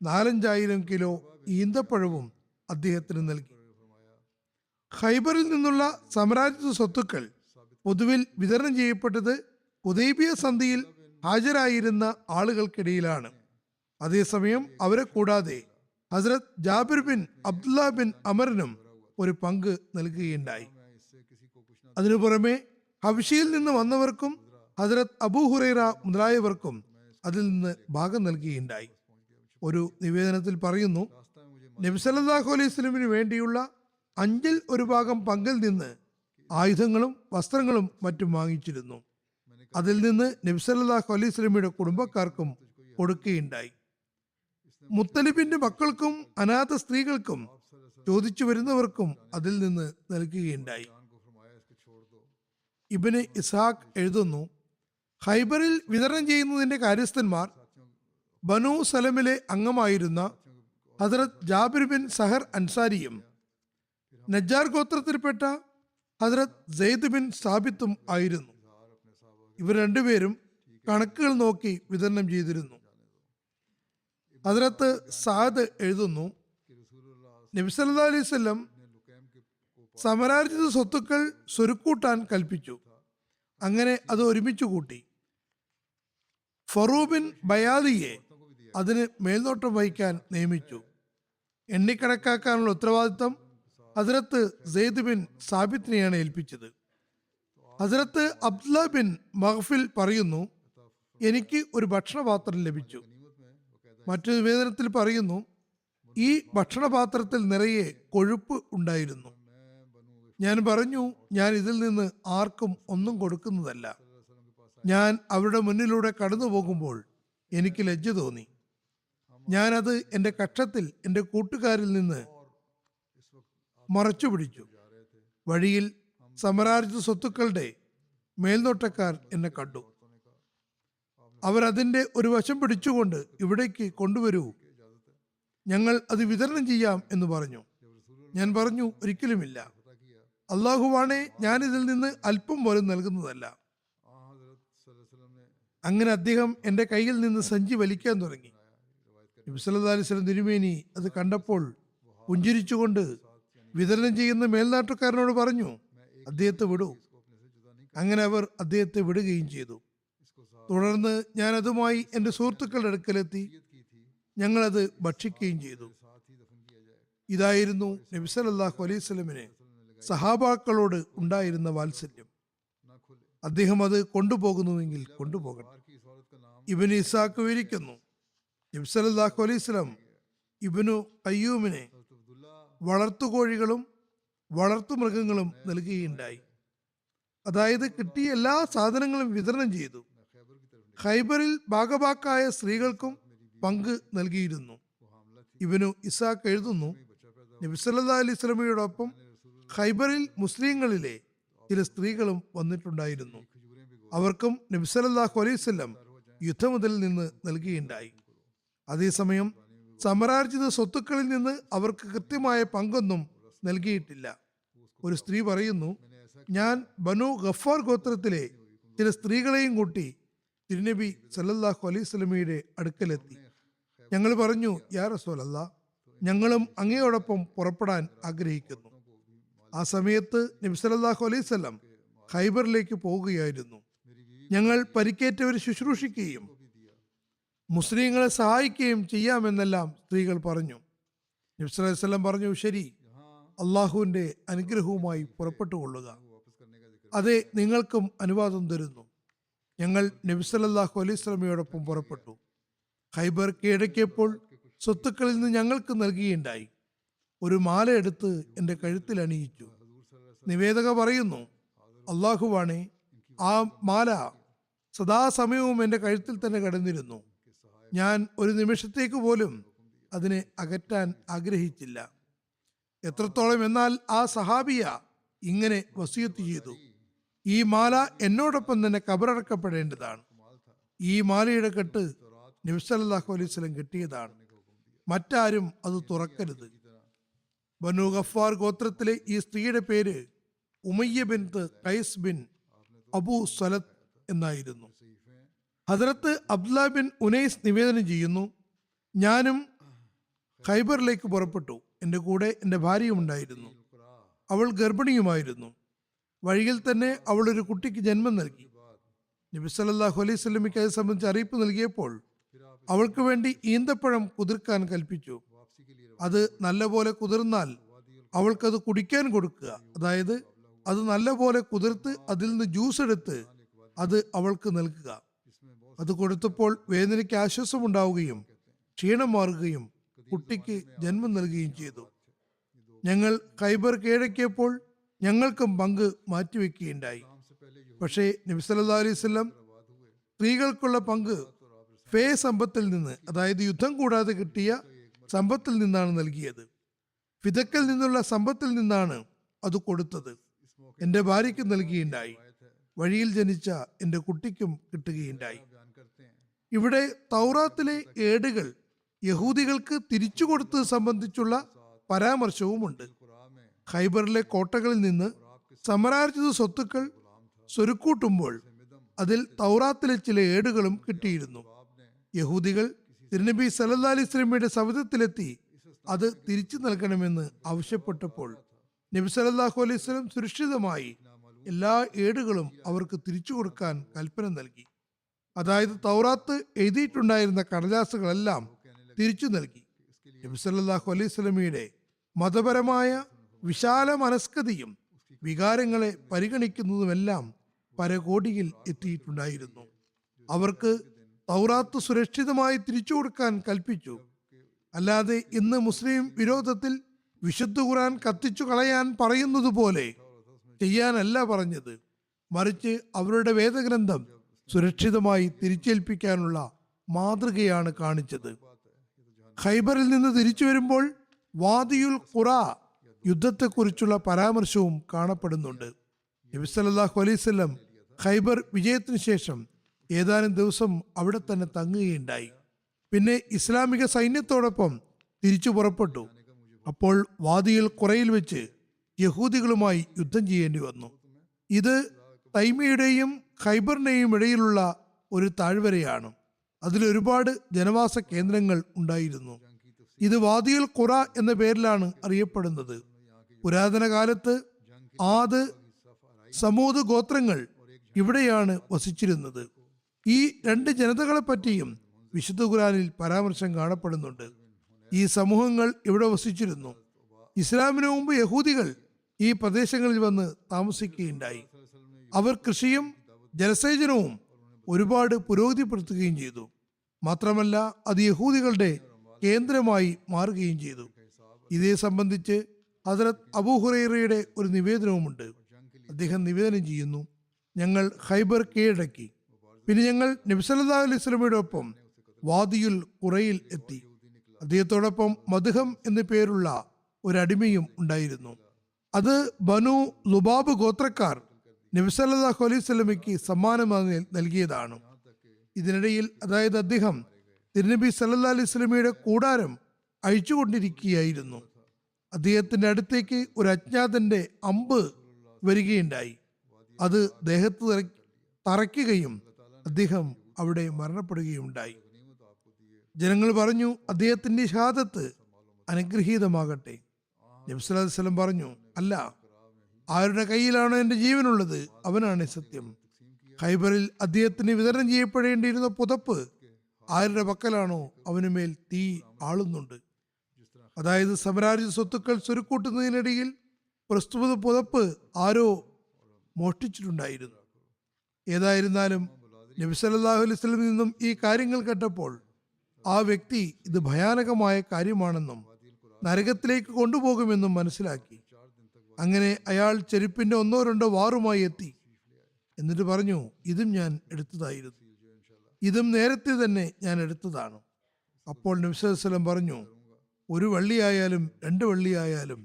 4,500 കിലോ ഈന്തപ്പഴവും അദ്ദേഹത്തിന് നൽകി. ഖൈബറിൽ നിന്നുള്ള സാമ്രാജ്യ സ്വത്തുക്കൾ പൊതുവിൽ വിതരണം ചെയ്യപ്പെട്ടത് ഹുദൈബിയ സന്ധിയിൽ ഹാജരായിരുന്ന ആളുകൾക്കിടയിലാണ്. അതേസമയം അവരെ കൂടാതെ ഹസ്രത്ത് ജാബിർ ബിൻ അബ്ദുല്ല ബിൻ അമറിനും ഒരു പങ്ക് നൽകുകയുണ്ടായി. അതിനു പുറമെ ഹബശിയിൽ നിന്ന് വന്നവർക്കും ഹസ്രത്ത് അബൂ ഹുറൈറ മുതലായവർക്കും അതിൽ നിന്ന് ഭാഗം നൽകുകയുണ്ടായി. ഒരു നിവേദനത്തിൽ പറയുന്നു, നബി സല്ലല്ലാഹു അലൈഹി വസല്ലമിന് വേണ്ടിയുള്ള 5ൽ ഒരു ഭാഗം പങ്കിൽ നിന്ന് ആയുധങ്ങളും വസ്ത്രങ്ങളും മറ്റും വാങ്ങിച്ചിരുന്നു. അതിൽ നിന്ന് നബി സല്ലല്ലാഹു അലൈഹി വസല്ലമയുടെ കുടുംബക്കാർക്കും കൊടുക്കുകയുണ്ടായി. മുത്തലിബിന്റെ മക്കൾക്കും അനാഥ സ്ത്രീകൾക്കും ചോദിച്ചു വരുന്നവർക്കും അതിൽ നിന്ന് നൽകുകയുണ്ടായി. ഇബ്നു ഇസ്ഹാഖ് എഴുതുന്നു, ഖൈബറിൽ വിതരണം ചെയ്യുന്നതിന്റെ കാര്യസ്ഥന്മാർ ബനു സലമിലെ അംഗമായിരുന്ന ഹസ്രത്ത് ജാബിർ ബിൻ സഹർ അൻസാരിയും നജ്ജാർ ഗോത്രത്തിൽപ്പെട്ട ഹസ്രത്ത് സെയ്ദ് ബിൻ സാബിത്തും ആയിരുന്നു. ഇവർ രണ്ടുപേരും കണക്കുകൾ നോക്കി വിതരണം ചെയ്തിരുന്നു. ഹസ്രത്ത് സാദ് എഴുതുന്നു, നബി സല്ലല്ലാഹു അലൈഹി വസല്ലം സമരാർജിത സ്വത്തുക്കൾ സ്വരുക്കൂട്ടാൻ കൽപ്പിച്ചു. അങ്ങനെ അത് ഒരുമിച്ച് കൂട്ടി. ഫറൂബിൻ ബയാദിയെ അതിന് മേൽനോട്ടം വഹിക്കാൻ നിയമിച്ചു. എണ്ണിക്കണക്കാക്കാനുള്ള ഉത്തരവാദിത്തം ഹസ്രത്ത് സെയ്ദ് ബിൻ സാബിത്തിനെയാണ് ഏൽപ്പിച്ചത്. ഹസ്രത്ത് അബ്ദുല്ല ബിൻ മഗ്ഫിൽ പറയുന്നു, എനിക്ക് ഒരു ഭക്ഷണപാത്രം ലഭിച്ചു. മറ്റൊരു നിവേദനത്തിൽ പറയുന്നു, ഈ ഭക്ഷണപാത്രത്തിൽ നിറയെ കൊഴുപ്പ് ഉണ്ടായിരുന്നു. ഞാൻ പറഞ്ഞു, ഞാൻ ഇതിൽ നിന്ന് ആർക്കും ഒന്നും കൊടുക്കുന്നതല്ല. ഞാൻ അവരുടെ മുന്നിലൂടെ കടന്നു പോകുമ്പോൾ എനിക്ക് ലജ്ജ തോന്നി. ഞാനത് എൻ്റെ കക്ഷത്തിൽ എൻ്റെ കൂട്ടുകാരിൽ നിന്ന് മറച്ചു പിടിച്ചു. വഴിയിൽ സമരാർജിത സ്വത്തുക്കളുടെ മേൽനോട്ടക്കാർ എന്നെ കണ്ടു. അവരതിൻ്റെ ഒരു വശം പിടിച്ചുകൊണ്ട് ഇവിടേക്ക് കൊണ്ടുവരൂ, ഞങ്ങൾ അത് വിതരണം ചെയ്യാം എന്ന് പറഞ്ഞു. ഞാൻ പറഞ്ഞു, ഒരിക്കലുമില്ല, അള്ളാഹുവാണേ, ഞാനിതിൽ നിന്ന് അല്പം പോലും നൽകുന്നതല്ല. അങ്ങനെ അദ്ദേഹം എൻ്റെ കയ്യിൽ നിന്ന് സഞ്ചി വലിക്കാൻ തുടങ്ങി. നബി സല്ലല്ലാഹു അലൈഹി വസല്ലം തിരുമേനി അത് കണ്ടപ്പോൾ പുഞ്ചിരിച്ചുകൊണ്ട് വിതരണം ചെയ്യുന്ന മേൽനാട്ടുകാരനോട് പറഞ്ഞു, അദ്ദേഹത്തെ വിടൂ. അങ്ങനെ അവർ അദ്ദേഹത്തെ വിടുകയും ചെയ്തു. തുടർന്ന് ഞാൻ അതുമായി എൻ്റെ സുഹൃത്തുക്കളുടെ അടുക്കലെത്തി. ഞങ്ങളത് ഭക്ഷിക്കുകയും ചെയ്തു. ഇതായിരുന്നു നബി സല്ലല്ലാഹു അലൈഹി വസല്ലമിന് സഹാബാക്കളോട് ഉണ്ടായിരുന്ന വാത്സല്യം. അദ്ദേഹം അത് കൊണ്ടുപോകുന്നുവെങ്കിൽ കൊണ്ടുപോകട്ടെ. ഇബ്നു ഇസ്ഹാഖ് വിവരിക്കുന്നു, നബി സല്ലല്ലാഹു അലൈഹി വസല്ലം ഇബ്നു ഖയ്യൂമിനെ വളർത്തുകോഴികളും വളർത്തുമൃഗങ്ങളും നൽകുകയുണ്ടായി. അതായത് കിട്ടിയ എല്ലാ സാധനങ്ങളും വിതരണം ചെയ്തു. ഖൈബറിൽ ഭാഗഭാക്കായ സ്ത്രീകൾക്കും പങ്ക് നൽകിയിരുന്നു. ഇബ്നു ഇസ്ഹാഖ് എഴുതുന്നു, നബി സല്ലല്ലാഹു അലൈഹി വസല്ലമയോടൊപ്പം ഖൈബറിൽ മുസ്ലിങ്ങളിലെ ചില സ്ത്രീകളും വന്നിട്ടുണ്ടായിരുന്നു. അവർക്കും നബി സല്ലല്ലാഹു അലൈഹി വസല്ലം യുദ്ധമുതൽ നിന്ന് നൽകുകയുണ്ടായി. അതേസമയം സമരാർജിത സ്വത്തുക്കളിൽ നിന്ന് അവർക്ക് കൃത്യമായ പങ്കൊന്നും നൽകിയിട്ടില്ല. ഒരു സ്ത്രീ പറയുന്നു, ഞാൻ ബനു ഗഫാർ ഗോത്രത്തിലെ ചില സ്ത്രീകളെയും കൂട്ടി തിരുനബി സല്ലല്ലാഹു അലൈഹി വസല്ലമയുടെ അടുക്കലെത്തി. ഞങ്ങൾ പറഞ്ഞു, യാ റസൂലല്ലാഹ്, ഞങ്ങളും അങ്ങയോടൊപ്പം പുറപ്പെടാൻ ആഗ്രഹിക്കുന്നു. ആ സമയത്ത് നബി സല്ലല്ലാഹു അലൈഹി വസല്ലം ഖൈബറിലേക്ക് പോവുകയായിരുന്നു. ഞങ്ങൾ പരിക്കേറ്റവരെ ശുശ്രൂഷിക്കുകയും മുസ്ലിങ്ങളെ സഹായിക്കുകയും ചെയ്യാമെന്നെല്ലാം സ്ത്രീകൾ പറഞ്ഞു. നബി സല്ലല്ലാഹു അലൈഹി വസല്ലം പറഞ്ഞു, ശരി, അള്ളാഹുവിൻ്റെ അനുഗ്രഹവുമായി പുറപ്പെട്ടുകൊള്ളുക. അതെ, നിങ്ങൾക്കും അനുവാദം തരുന്നു. ഞങ്ങൾ നബി സല്ലല്ലാഹു അലൈഹി വസല്ലമയോടൊപ്പം പുറപ്പെട്ടു. ഖൈബർ കീഴടക്കിയപ്പോൾ സ്വത്തുക്കളിൽ നിന്ന് ഞങ്ങൾക്ക് നൽകുകയുണ്ടായി. ഒരു മാല എടുത്ത് എൻ്റെ കഴുത്തിൽ അണിയിച്ചു. നിവേദക പറയുന്നു, അള്ളാഹുവാണേ, ആ മാല സദാസമയവും എൻ്റെ കഴുത്തിൽ തന്നെ കിടന്നിരുന്നു. ഞാൻ ഒരു നിമിഷത്തേക്ക് പോലും അതിനെ അകറ്റാൻ ആഗ്രഹിച്ചില്ല. എത്രത്തോളം എന്നാൽ ആ സഹാബിയ ഇങ്ങനെ വസിയത്ത് ചെയ്തു, ഈ മാല എന്നോടൊപ്പം തന്നെ കബറടക്കപ്പെടേണ്ടതാണ്. ഈ മാലയുടെ കെട്ട് നബി സല്ലല്ലാഹു അലൈഹി വസല്ലം കെട്ടിയതാണ്. മറ്റാരും അത് തുറക്കരുത്. ബനു ഗഫാർ ഗോത്രത്തിലെ ഈ സ്ത്രീയുടെ പേര് ഉമയ്യ ബിൻത് ഖൈസ് ബിൻ അബൂ സ്വലത്ത് എന്നായിരുന്നു. ഹദരത്ത് അബ്ദുല്ല ബിൻ ഉനൈസ് നിവേദനം ചെയ്യുന്നു, ഞാനും ഖൈബറിലേക്ക് പുറപ്പെട്ടു. എൻ്റെ കൂടെ എൻ്റെ ഭാര്യയും ഉണ്ടായിരുന്നു. അവൾ ഗർഭിണിയുമായിരുന്നു. വഴിയിൽ തന്നെ അവൾ ഒരു കുട്ടിക്ക് ജന്മം നൽകി. നബി സല്ലല്ലാഹു അലൈഹി വസല്ലമയ്ക്ക് അത് സംബന്ധിച്ച് അറിയിപ്പ് നൽകിയപ്പോൾ അവൾക്ക് വേണ്ടി ഈന്തപ്പഴം കുതിർക്കാൻ കൽപ്പിച്ചു. അത് നല്ലപോലെ കുതിർന്നാൽ അവൾക്കത് കുടിക്കാൻ കൊടുക്കുക. അതായത് അത് നല്ലപോലെ കുതിർത്ത് അതിൽ നിന്ന് ജ്യൂസ് എടുത്ത് അത് അവൾക്ക് നൽകുക. അത് കൊടുത്തപ്പോൾ വേദനയ്ക്ക് ആശ്വാസമുണ്ടാവുകയും ക്ഷീണം മാറുകയും കുട്ടിക്ക് ജന്മം നൽകുകയും ചെയ്തു. ഞങ്ങൾ ഖൈബർ കീഴടക്കിയപ്പോൾ ഞങ്ങൾക്കും പങ്ക് മാറ്റിവെക്കുകയുണ്ടായി. പക്ഷേ നബി സല്ലല്ലാഹു അലൈഹി വസല്ലം സ്ത്രീകൾക്കുള്ള പങ്ക് ഫേ സമ്പത്തിൽ നിന്ന്, അതായത് യുദ്ധം കൂടാതെ കിട്ടിയ സമ്പത്തിൽ നിന്നാണ് നൽകിയത്. ഫിദക്കിൽ നിന്നുള്ള സമ്പത്തിൽ നിന്നാണ് അത് കൊടുത്തത്. എൻ്റെ ഭാര്യയ്ക്ക് നൽകുകയുണ്ടായി. വഴിയിൽ ജനിച്ച എൻ്റെ കുട്ടിക്കും കിട്ടുകയുണ്ടായി. ഇവിടെ തൗറാത്തിലെ ഏടുകൾ യഹൂദികൾക്ക് തിരിച്ചു കൊടുത്തത് സംബന്ധിച്ചുള്ള പരാമർശവുമുണ്ട്. ഖൈബറിലെ കോട്ടകളിൽ നിന്ന് സമരാർജിത സ്വത്തുക്കൾ സ്വരുക്കൂട്ടുമ്പോൾ അതിൽ തൗറാത്തിലെ ചില ഏടുകളും കിട്ടിയിരുന്നു. യഹൂദികൾ തിരുനബി സല്ലല്ലാഹു അലൈഹി വസല്ലമയുടെ സവിധത്തിലെത്തി അത് തിരിച്ചു നൽകണമെന്ന് ആവശ്യപ്പെട്ടപ്പോൾ നബി സല്ലല്ലാഹു അലൈഹി വസല്ലം സുരക്ഷിതമായി എല്ലാ ഏടുകളും അവർക്ക് തിരിച്ചു കൊടുക്കാൻ കൽപ്പന നൽകി. അതായത് തൗറാത്ത് എഴുതിയിട്ടുണ്ടായിരുന്ന കടലാസുകളെല്ലാം തിരിച്ചു നൽകി. നബി സല്ലല്ലാഹു അലൈഹി വസല്ലമയുടെ മതപരമായ വിശാല മനസ്കതയും വികാരങ്ങളെ പരിഗണിക്കുന്നതുമെല്ലാം പരകോടിയിൽ എത്തിയിട്ടുണ്ടായിരുന്നു. അവർക്ക് തൗറാത്ത് സുരക്ഷിതമായി തിരിച്ചു കൊടുക്കാൻ കൽപ്പിച്ചു. അല്ലാതെ ഇന്ന് മുസ്ലിം വിരോധത്തിൽ വിശുദ്ധ ഖുർആൻ കത്തിച്ചു കളയാൻ പറയുന്നത് പോലെ ചെയ്യാനല്ല പറഞ്ഞത്. മറിച്ച് അവരുടെ വേദഗ്രന്ഥം സുരക്ഷിതമായി തിരിച്ചേൽപ്പിക്കാനുള്ള മാതൃകയാണ് കാണിച്ചത്. ഖൈബറിൽ നിന്ന് തിരിച്ചു വരുമ്പോൾ വാദിയുൽ ഖുറ യുദ്ധത്തെക്കുറിച്ചുള്ള പരാമർശവും കാണപ്പെടുന്നുണ്ട്. നബി സല്ലല്ലാഹു അലൈഹി വസല്ലം ഖൈബർ വിജയത്തിനു ശേഷം ഏതാനും ദിവസം അവിടെ തന്നെ തങ്ങുകയുണ്ടായി. പിന്നെ ഇസ്ലാമിക സൈന്യത്തോടൊപ്പം തിരിച്ചു പുറപ്പെട്ടു. അപ്പോൾ വാദിയുൽ ഖുറയിൽ വെച്ച് യഹൂദികളുമായി യുദ്ധം ചെയ്യേണ്ടി വന്നു. ഇത് തൈമയുടെയും ഖൈബറിന്റെയും ഇടയിലുള്ള ഒരു താഴ്വരയാണ്. അതിലൊരുപാട് ജനവാസ കേന്ദ്രങ്ങൾ ഉണ്ടായിരുന്നു. ഇത് വാദിയുൽ ഖുറ എന്ന പേരിലാണ് അറിയപ്പെടുന്നത്. പുരാതന കാലത്ത് ആദ്, സമൂദ് ഗോത്രങ്ങൾ ഇവിടെയാണ് വസിച്ചിരുന്നത്. ഈ രണ്ട് ജനതകളെ പറ്റിയും വിശുദ്ധ ഖുർആനിൽ പരാമർശം കാണപ്പെടുന്നുണ്ട്. ഈ സമൂഹങ്ങൾ ഇവിടെ വസിച്ചിരുന്നു. ഇസ്ലാമിന് മുമ്പ് യഹൂദികൾ ഈ പ്രദേശങ്ങളിൽ വന്ന് താമസിക്കുകയുണ്ടായി. അവർ കൃഷിയും ജലസേചനവും ഒരുപാട് പുരോഗതിപ്പെടുത്തുകയും ചെയ്തു. മാത്രമല്ല അത് യഹൂദികളുടെ കേന്ദ്രമായി മാറുകയും ചെയ്തു. ഇതേ സംബന്ധിച്ച് ഹദ്റത്ത് അബൂ ഹുറൈറയുടെ ഒരു നിവേദനവുമുണ്ട്. അദ്ദേഹം നിവേദനം ചെയ്യുന്നു, ഞങ്ങൾ ഖൈബർ കീഴടക്കി. പിന്നെ ഞങ്ങൾ നബി സല്ലല്ലാഹു അലൈഹി വസല്ലമയുടെ ഒപ്പം വാദിയുൽ ഖുറയിൽ എത്തി. അദ്ദേഹത്തോടൊപ്പം മദ്ഹം എന്നു പേരുള്ള ഒരു അടിമയും ഉണ്ടായിരുന്നു. അത് ബനു ലുബാബ് ഗോത്രക്കാർ നബി സല്ലല്ലാഹു അലൈഹി വസല്ലമയ്ക്ക് സമ്മാനമായി നൽകിയതാണ്. ഇതിനിടയിൽ, അതായത് അദ്ദേഹം തിരുനബി സല്ലല്ലാഹു അലൈഹി വസല്ലമയുടെ കൂടാരം അഴിച്ചുകൊണ്ടിരിക്കുകയായിരുന്നു. അദ്ദേഹത്തിന്റെ അടുത്തേക്ക് ഒരു അജ്ഞാതന്റെ അമ്പ് വരികയുണ്ടായി. അത് ദേഹത്ത് തറയ്ക്കുകയും അദ്ദേഹം അവിടെ മരണപ്പെടുകയുണ്ടായി. ജനങ്ങൾ പറഞ്ഞു, അദ്ദേഹത്തിന്റെ ഷഹാദത്ത് അനുഗ്രഹീതമാകട്ടെ. നബി സല്ലല്ലാഹു അലൈഹി വസല്ലം പറഞ്ഞു, അല്ല, ആരുടെ കയ്യിലാണോ എൻ്റെ ജീവനുള്ളത് അവനാണ് സത്യം. ഖൈബറിൽ അദ്ദേഹത്തിന് വിതരണം ചെയ്യപ്പെടേണ്ടിയിരുന്ന പുതപ്പ് ആരുടെ പക്കലാണോ അവനുമേൽ തീ ആളുന്നുണ്ട്. അതായത് സമരാർജിത സ്വത്തുക്കൾ സ്വരുക്കൂട്ടുന്നതിനിടയിൽ പ്രസ്തുത പുതപ്പ് ആരോ മോഷ്ടിച്ചിട്ടുണ്ടായിരുന്നു. ഏതായിരുന്നാലും നബി സല്ലല്ലാഹു അലൈഹി വസല്ലമയിൽ നിന്നും ഈ കാര്യങ്ങൾ കേട്ടപ്പോൾ ആ വ്യക്തി ഇത് ഭയാനകമായ കാര്യമാണെന്നും നരകത്തിലേക്ക് കൊണ്ടുപോകുമെന്നും മനസ്സിലാക്കി. അങ്ങനെ അയാൾ ചെരുപ്പിന്റെ ഒന്നോ രണ്ടോ വാറുമായി എത്തി. എന്നിട്ട് പറഞ്ഞു, ഇതും ഞാൻ എടുത്തതായിരുന്നു, ഇതും നേരത്തെ തന്നെ ഞാൻ എടുത്തതാണ്. അപ്പോൾ നബി സല്ലല്ലാഹു അലൈഹി വസല്ലം പറഞ്ഞു, ഒരു വള്ളിയായാലും 2 വള്ളിയായാലും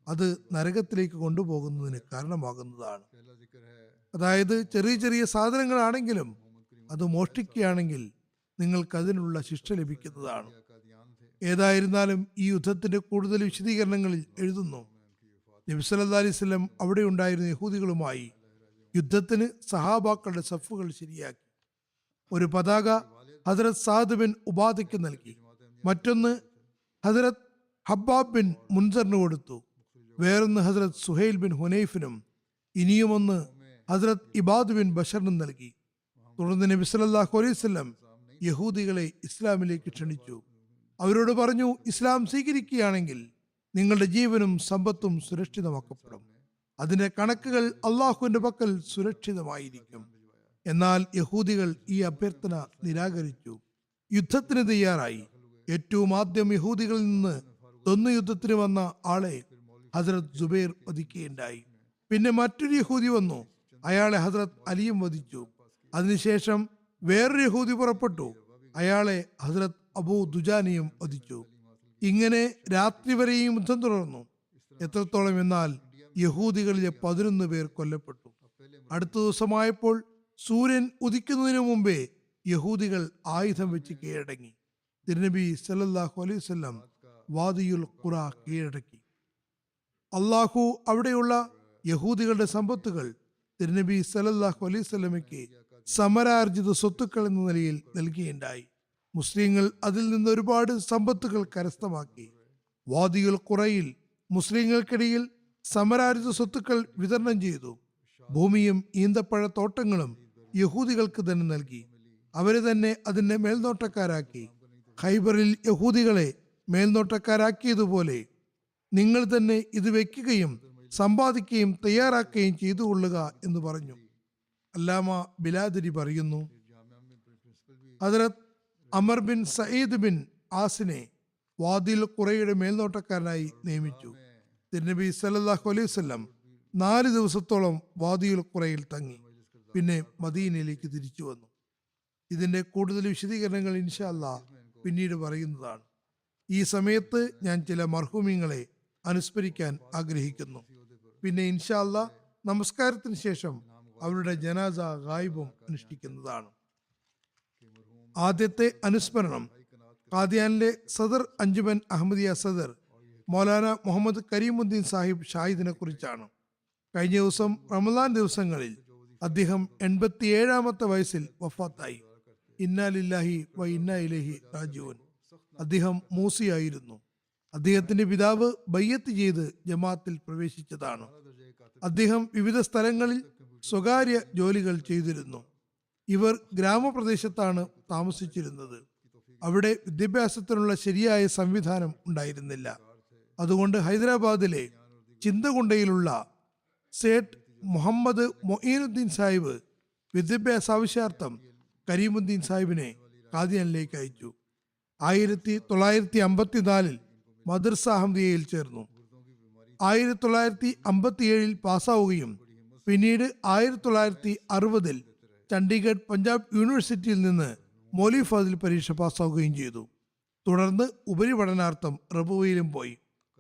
അത് നരകത്തിലേക്ക് കൊണ്ടുപോകുന്നതിന് കാരണമാകുന്നതാണ്. അതായത് ചെറിയ ചെറിയ സാധനങ്ങളാണെങ്കിലും അത് മോഷ്ടിക്കുകയാണെങ്കിൽ നിങ്ങൾക്ക് അതിനുള്ള ശിക്ഷ ലഭിക്കുന്നതാണ്. ഏതായിരുന്നാലും ഈ യുദ്ധത്തിന്റെ കൂടുതൽ വിശദീകരണങ്ങളിൽ എഴുതുന്നു, നബി സല്ലല്ലാഹു അലൈഹി വസല്ലം അവിടെ ഉണ്ടായിരുന്ന യഹൂദികളുമായി യുദ്ധത്തിന് സഹാബാക്കളുടെ സഫുകൾ ശരിയാക്കി. ഒരു പതാക ഹദ്രത്ത് സാദ് ബിൻ ഉബാദയ്ക്ക് നൽകി, മറ്റൊന്ന് ഹദ്രത്ത് ഹബ്ബാബ് ബിൻ മുൻസറിന് കൊടുത്തു, വേറൊന്ന് ഹദ്രത്ത് സുഹൈൽ ബിൻ ഹുനൈഫിനും ഇനിയുമൊന്ന് ഹദ്രത്ത് ഇബാദ് ബിൻ ബഷറിനും നൽകി. തുടർന്ന് നബി സല്ലല്ലാഹു അലൈഹി വസല്ലം യഹൂദികളെ ഇസ്ലാമിലേക്ക് ക്ഷണിച്ചു. അവരോട് പറഞ്ഞു, ഇസ്ലാം സ്വീകരിക്കുകയാണെങ്കിൽ നിങ്ങളുടെ ജീവനും സമ്പത്തും സുരക്ഷിതമാക്കപ്പെടും, അതിന്റെ കണക്കുകൾ അള്ളാഹുവിന്റെ പക്കൽ സുരക്ഷിതമായിരിക്കും. എന്നാൽ യഹൂദികൾ ഈ അഭ്യർത്ഥന നിരാകരിച്ചു, യുദ്ധത്തിന് തയ്യാറായി. ഏറ്റവും ആദ്യം യഹൂദികളിൽ നിന്ന് യുദ്ധത്തിന് വന്ന ആളെ ഹസ്രത്ത് ജുബൈർ വധിക്കുകയുണ്ടായി. പിന്നെ മറ്റൊരു യഹൂദി വന്നു, അയാളെ ഹസ്രത്ത് അലിയും വധിച്ചു. അതിനുശേഷം വേറൊരു യഹൂദി പുറപ്പെട്ടു, അയാളെ ഹസ്രത്ത് അബൂ ദുജാനിയും വധിച്ചു. ഇങ്ങനെ രാത്രി വരെയും യുദ്ധം തുടർന്നു. എത്രത്തോളം എന്നാൽ യഹൂദികളിലെ 11 പേർ കൊല്ലപ്പെട്ടു. അടുത്ത ദിവസമായപ്പോൾ സൂര്യൻ ഉദിക്കുന്നതിന് മുമ്പേ യഹൂദികൾ ആയുധം വെച്ച് കീഴടങ്ങി. തിരുനബി സല്ലല്ലാഹു അലൈഹി വസല്ലം വാദിയുൽ ഖുറ കീഴടക്കി. അള്ളാഹു അവിടെയുള്ള യഹൂദികളുടെ സമ്പത്തുകൾ തിരുനബി സല്ലല്ലാഹു അലൈഹി വസല്ലമയ്ക്ക് സമരാർജിത സ്വത്തുക്കൾ എന്ന നിലയിൽ നൽകിയുണ്ടായി. മുസ്ലിങ്ങൾ അതിൽ നിന്ന് ഒരുപാട് സമ്പത്തുകൾ കരസ്ഥമാക്കി. വാദിയുൽ ഖുറയിൽ മുസ്ലിങ്ങൾക്കിടയിൽ സമരാർജിത സ്വത്തുക്കൾ വിതരണം ചെയ്തു. ഭൂമിയും ഈന്തപ്പഴത്തോട്ടങ്ങളും യഹൂദികൾക്ക് തന്നെ നൽകി. അവരെ തന്നെ അതിന്റെ മേൽനോട്ടക്കാരാക്കി. ഖൈബറിൽ യഹൂദികളെ മേൽനോട്ടക്കാരാക്കിയതുപോലെ നിങ്ങൾ തന്നെ ഇത് വെക്കുകയും സമ്പാദിക്കുകയും തയ്യാറാക്കുകയും ചെയ്തു കൊള്ളുക എന്ന് പറഞ്ഞു. അല്ലാമ ബിലാദരി പറയുന്നു, ഹദ്രത്ത് അമർ ബിൻ സയ്യിദ് ബിൻ ആസിനെ വാദിൽ ഖുറയുടെ മേൽനോട്ടക്കാരനായി നിയമിച്ചു. തിരുനബി സല്ലല്ലാഹു അലൈഹി വസല്ലം 4 ദിവസത്തോളം വാദിയുൽ ഖുറയിൽ തങ്ങി. പിന്നെ മദീനയിലേക്ക് തിരിച്ചു വന്നു. ഇതിന്റെ കൂടുതൽ വിശദീകരണങ്ങൾ ഇൻഷാ അല്ലാഹ് പിന്നീട് പറയുന്നതാണ്. ഈ സമയത്ത് ഞാൻ ചില മർഹൂമിങ്ങളെ അനുസ്മരിക്കാൻ ആഗ്രഹിക്കുന്നു. പിന്നെ ഇൻഷാ അല്ലാഹ് നമസ്കാരത്തിന് ശേഷം അവരുടെ ജനാസ ഗായിബും അനുഷ്ഠിക്കുന്നതാണ്. ആദ്യത്തെ അനുസ്മരണം ഖാദിയാനിലെ സദർ അഞ്ജുമൻ അഹമ്മദിയ സദർ മൗലാന മുഹമ്മദ് കരീമുദ്ദീൻ സാഹിബ് ഷാഹിദിനെ കുറിച്ചാണ്. കഴിഞ്ഞ ദിവസം റമദാൻ ദിവസങ്ങളിൽ അദ്ദേഹം 87-ാമത്തെ വയസ്സിൽ വഫാത്തായി. ഇന്നാ ലില്ലാഹി വ ഇന്നാ ഇലൈഹി റാജിഊൻ. അദ്ദേഹം മൂസിയായിരുന്നു. അദ്ദേഹത്തിന്റെ പിതാവ് ബയ്യത്ത് ചെയ്ത് ജമാഅത്തിൽ പ്രവേശിച്ചതാണ്. അദ്ദേഹം വിവിധ സ്ഥലങ്ങളിൽ സ്വകാര്യ ജോലികൾ ചെയ്തിരുന്നു. ഇവർ ഗ്രാമപ്രദേശത്താണ് താമസിച്ചിരുന്നത്. അവിടെ വിദ്യാഭ്യാസത്തിനുള്ള ശരിയായ സംവിധാനം ഉണ്ടായിരുന്നില്ല. അതുകൊണ്ട് ഹൈദരാബാദിലെ ചിന്തകുണ്ടയിലുള്ള സേഠ് മുഹമ്മദ് മൊയ്നുദ്ദീൻ സാഹിബ് വിദ്യാഭ്യാസ ആവശ്യാർത്ഥം കരീമുദ്ദീൻ സാഹിബിനെ ഖാദിയാനിലേക്ക് അയച്ചു. 1954 മദ്രസ അഹമ്മദിയയിൽ ചേർന്നു. 1957 പാസ്സാവുകയും പിന്നീട് 1960 ചണ്ഡീഗഡ് പഞ്ചാബ് യൂണിവേഴ്സിറ്റിയിൽ നിന്ന് മൗലവി ഫാസിൽ പരീക്ഷ പാസ്സാവുകയും ചെയ്തു. തുടർന്ന് ഉപരിപഠനാർത്ഥം റബുവയിലും പോയി.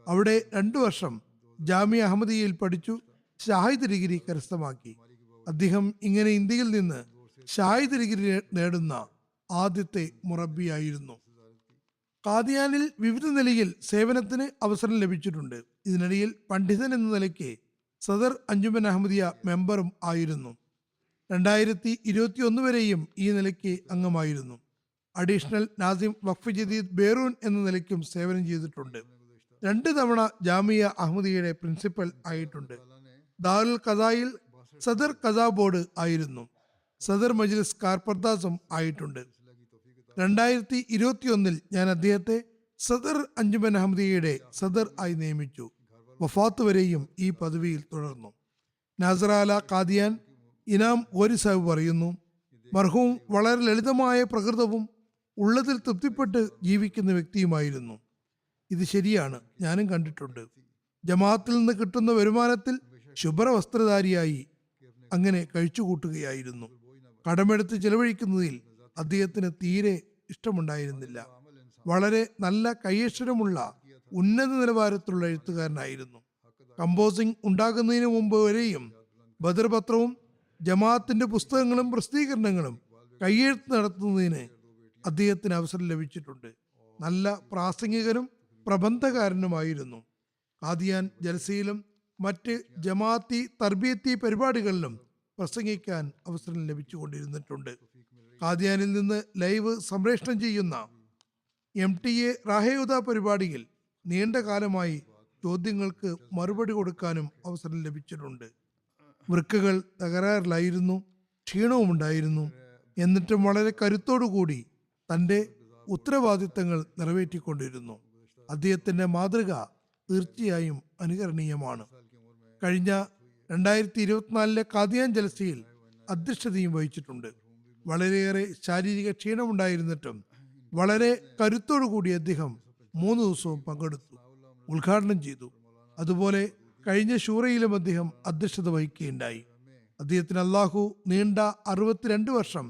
അവിടെ 2 വർഷം ജാമിയ അഹമ്മദിയയിൽ പഠിച്ചു ഷാഹിദ് ഡിഗ്രി കരസ്ഥമാക്കി. അദ്ദേഹം ഇങ്ങനെ ഇന്ത്യയിൽ നിന്ന് ഷാഹിദ് ഡിഗ്രി നേടുന്ന ആദ്യത്തെ മുറബിയായിരുന്നു. ഖാദിയാനിൽ വിവിധ നിലയിൽ സേവനത്തിന് അവസരം ലഭിച്ചിട്ടുണ്ട്. ഇതിനിടയിൽ പണ്ഡിതൻ എന്ന നിലയ്ക്ക് സദർ അഞ്ജുമൻ അഹമ്മദിയ മെമ്പറും ആയിരുന്നു. 2021 വരെയും ഈ നിലയ്ക്ക് അംഗമായിരുന്നു. അഡീഷണൽ നാസിം വഖഫ് ജദീദ് ബേറൂൻ എന്ന നിലയ്ക്കും സേവനം ചെയ്തിട്ടുണ്ട്. 2 തവണ ജാമിയ അഹമ്മദിയയുടെ പ്രിൻസിപ്പൽ ആയിട്ടുണ്ട്. ദാറുൽ ഖദായിൽ സദർ ഖദാ ബോർഡ് ആയിരുന്നു. സദർ മജ്ലിസ് കാർപർദാസും ആയിട്ടുണ്ട്. 2021 ഞാൻ അദ്ദേഹത്തെ സദർ അഞ്ജുമൻ അഹമ്മദിയയുടെ സദർ ആയി നിയമിച്ചു. വഫാത്ത് വരെയും ഈ പദവിയിൽ തുടർന്നു. നാസർ അല ഖാദിയാൻ ഇനാം ഗോരി സാഹിബ് പറയുന്നു, മർഹൂം വളരെ ലളിതമായ പ്രകൃതവും ഉള്ളതിൽ തൃപ്തിപ്പെട്ട് ജീവിക്കുന്ന വ്യക്തിയുമായിരുന്നു. ഇത് ശരിയാണ്, ഞാനും കണ്ടിട്ടുണ്ട്. ജമാഅത്തിൽ നിന്ന് കിട്ടുന്ന വരുമാനത്തിൽ ശുഭ്രവസ്ത്രധാരിയായി അങ്ങനെ കഴിച്ചുകൂട്ടുകയായിരുന്നു. കടമെടുത്ത് ചെലവഴിക്കുന്നതിൽ അദ്ദേഹത്തിന് തീരെ ഇഷ്ടമുണ്ടായിരുന്നില്ല. വളരെ നല്ല കൈയക്ഷരമുള്ള ഉന്നത നിലവാരത്തിലുള്ള എഴുത്തുകാരനായിരുന്നു. കമ്പോസിംഗ് ഉണ്ടാകുന്നതിന് മുമ്പ് വരെയും ബദർ പത്രവും ജമാഅത്തിന്റെ പുസ്തകങ്ങളും പ്രസിദ്ധീകരണങ്ങളും കൈയെഴുത്ത് നടത്തുന്നതിന് അദ്ദേഹത്തിന് അവസരം ലഭിച്ചിട്ടുണ്ട്. നല്ല പ്രാസംഗികനും പ്രബന്ധകാരനുമായിരുന്നു. ഖാദിയാൻ ജൽസയിലും മറ്റ് ജമാഅത്തി തർബിയത്തി പരിപാടികളിലും പ്രസംഗിക്കാൻ അവസരം ലഭിച്ചുകൊണ്ടിരുന്നിട്ടുണ്ട്. ഖാദിയാനിൽ നിന്ന് ലൈവ് സംപ്രേഷണം ചെയ്യുന്ന MTA റാഹയുദ പരിപാടിയിൽ നീണ്ട കാലമായി ചോദ്യങ്ങൾക്ക് മറുപടി കൊടുക്കാനും അവസരം ലഭിച്ചിട്ടുണ്ട്. വൃക്കകൾ തകരാറിലായിരുന്നു, ക്ഷീണവും ഉണ്ടായിരുന്നു. എന്നിട്ടും വളരെ കരുത്തോടുകൂടി തൻ്റെ ഉത്തരവാദിത്തങ്ങൾ നിറവേറ്റിക്കൊണ്ടിരുന്നു. അദ്ദേഹത്തിൻ്റെ മാതൃക തീർച്ചയായും അനുകരണീയമാണ്. കഴിഞ്ഞ 2024 ഖാദിയാൻ ജലസയിൽ അധ്യക്ഷതയും വഹിച്ചിട്ടുണ്ട്. വളരെയേറെ ശാരീരിക ക്ഷീണമുണ്ടായിരുന്നിട്ടും വളരെ കരുത്തോടുകൂടി അദ്ദേഹം 3 ദിവസവും പങ്കെടുത്തു, ഉദ്ഘാടനം ചെയ്തു. അതുപോലെ കഴിഞ്ഞ ഷൂറയിലും അദ്ദേഹം അധ്യക്ഷത വഹിക്കുകയുണ്ടായി. അദ്ദേഹത്തിന് അള്ളാഹു നീണ്ട 62 വർഷം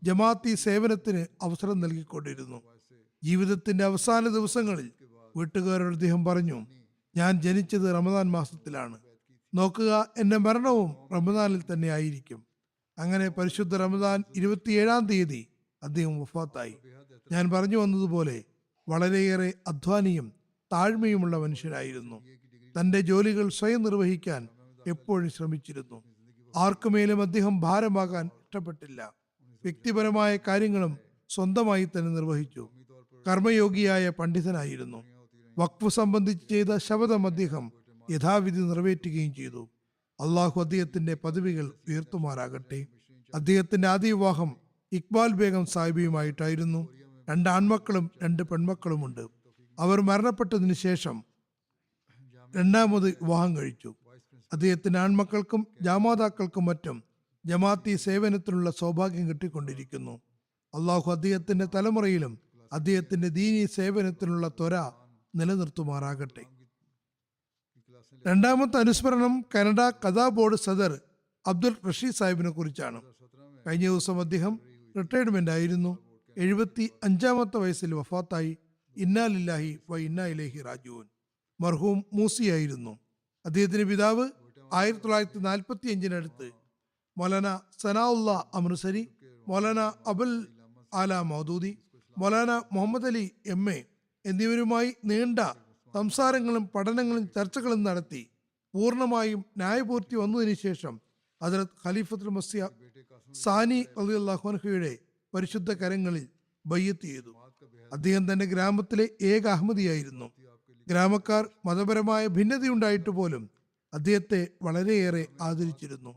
ജമാഅത്തി സേവനത്തിന് അവസരം നൽകിക്കൊണ്ടിരുന്നു. ജീവിതത്തിന്റെ അവസാന ദിവസങ്ങളിൽ വീട്ടുകാരോട് അദ്ദേഹം പറഞ്ഞു, ഞാൻ ജനിച്ചത് റമദാൻ മാസത്തിലാണ്. നോക്കുക, എന്റെ മരണവും റമദാനിൽ തന്നെ ആയിരിക്കും. അങ്ങനെ പരിശുദ്ധ റമദാൻ 27-ാം തീയതി അദ്ദേഹം വഫാത്തായി. ഞാൻ പറഞ്ഞു വന്നതുപോലെ വളരെയേറെ അധ്വാനിയും താഴ്മയുമുള്ള മനുഷ്യനായിരുന്നു. തൻ്റെ ജോലികൾ സ്വയം നിർവഹിക്കാൻ എപ്പോഴും ശ്രമിച്ചിരുന്നു. ആർക്കുമേലും അദ്ദേഹം ഭാരമാകാൻ ഇഷ്ടപ്പെട്ടില്ല. വ്യക്തിപരമായ കാര്യങ്ങളും സ്വന്തമായി തന്നെ നിർവഹിച്ചു. കർമ്മയോഗിയായ പണ്ഡിതനായിരുന്നു. വഖഫ് സംബന്ധിച്ച് ചെയ്ത ശപഥം അദ്ദേഹം യഥാവിധി നിറവേറ്റുകയും ചെയ്തു. അള്ളാഹു അദ്ദേഹത്തിന്റെ പദവികൾ ഉയർത്തുമാറാകട്ടെ. അദ്ദേഹത്തിന്റെ ആദ്യ വിവാഹം ഇക്ബാൽ ബേഗം സാഹിബിയുമായിട്ടായിരുന്നു. 2 ആൺമക്കളും 2 പെൺമക്കളുമുണ്ട്. അവർ മരണപ്പെട്ടതിന് ശേഷം രണ്ടാമത് വിവാഹം കഴിച്ചു. അദ്ദേഹത്തിന്റെ ആൺമക്കൾക്കും ജാമാതാക്കൾക്കും മറ്റും ജമാഅത്തി സേവനത്തിനുള്ള സൗഭാഗ്യം കിട്ടിക്കൊണ്ടിരിക്കുന്നു. അള്ളാഹു അദ്ദേഹത്തിന്റെ തലമുറയിലും അദ്ദേഹത്തിന്റെ ദീനി സേവനത്തിനുള്ള ത്വര നിലനിർത്തുമാറാകട്ടെ. രണ്ടാമത്തെ അനുസ്മരണം കാനഡ കഥാ ബോർഡ് സദർ അബ്ദുൽ റഷീദ് സാഹിബിനെ കുറിച്ചാണ്. കഴിഞ്ഞ ദിവസം അദ്ദേഹം റിട്ടയർമെന്റ് ആയിരുന്നു. 75-ാമത്തെ വയസ്സിൽ വഫാത്തായി. ഇന്നാ ലില്ലാഹി വ ഇന്നാ ഇലൈഹി റാജിഊൻ. മർഹൂം മൂസിയായിരുന്നു. അദ്ദേഹത്തിന്റെ പിതാവ് 1945 മൗലാന സനാഉല്ല അമൃത്സരി, മൗലാന അബുൽ ആല മൗദൂദി, മൗലാന മുഹമ്മദ് അലി MA എന്നിവരുമായി നീണ്ട സംസാരങ്ങളും പഠനങ്ങളും ചർച്ചകളും നടത്തി പൂർണ്ണമായും ന്യായപൂർത്തി വന്നതിന് ശേഷം ഹദ്റത്ത് ഖലീഫത്തുൽ മസിഹ് സാനി റളിയല്ലാഹു അൻഹുയുടെ പരിശുദ്ധ കരങ്ങളിൽ ബയ്യത്ത് ചെയ്തു. അദ്ദേഹം തന്റെ ഗ്രാമത്തിലെ ഏക അഹമ്മദിയായിരുന്നു. ഗ്രാമക്കാർ മതപരമായ ഭിന്നതയുണ്ടായിട്ട് പോലും അദ്ദേഹത്തെ വളരെയേറെ ആദരിച്ചിരുന്നു.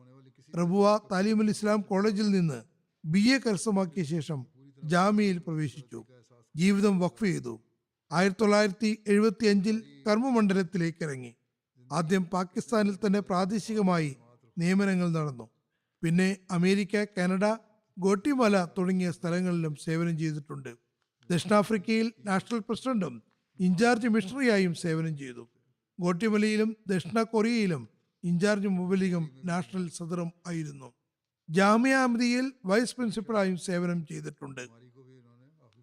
റബുവ താലീമുൽ ഇസ്ലാം കോളേജിൽ നിന്ന് BA കരസ്ഥമാക്കിയ ശേഷം ജാമ്യയിൽ പ്രവേശിച്ചു. ജീവിതം വഖഫ് ചെയ്തു. 1975 കർമ്മമണ്ഡലത്തിലേക്ക് ഇറങ്ങി. ആദ്യം പാകിസ്ഥാനിൽ തന്നെ പ്രാദേശികമായി നിയമനങ്ങൾ നടന്നു. പിന്നെ അമേരിക്ക, കാനഡ, ഗോട്ടിമാല തുടങ്ങിയ സ്ഥലങ്ങളിലും സേവനം ചെയ്തിട്ടുണ്ട്. ദക്ഷിണാഫ്രിക്കയിൽ നാഷണൽ പ്രസിഡന്റും ഇൻചാർജ് മിഷണറിയായും സേവനം ചെയ്തു. ഗോട്ടിമലയിലും ദക്ഷിണ കൊറിയയിലും ഇൻചാർജ് മുബലിഗും നാഷണൽ സദറും ആയിരുന്നു. ജാമിയ അഹമ്മദിയയിൽ വൈസ് പ്രിൻസിപ്പളായും സേവനം ചെയ്തിട്ടുണ്ട്.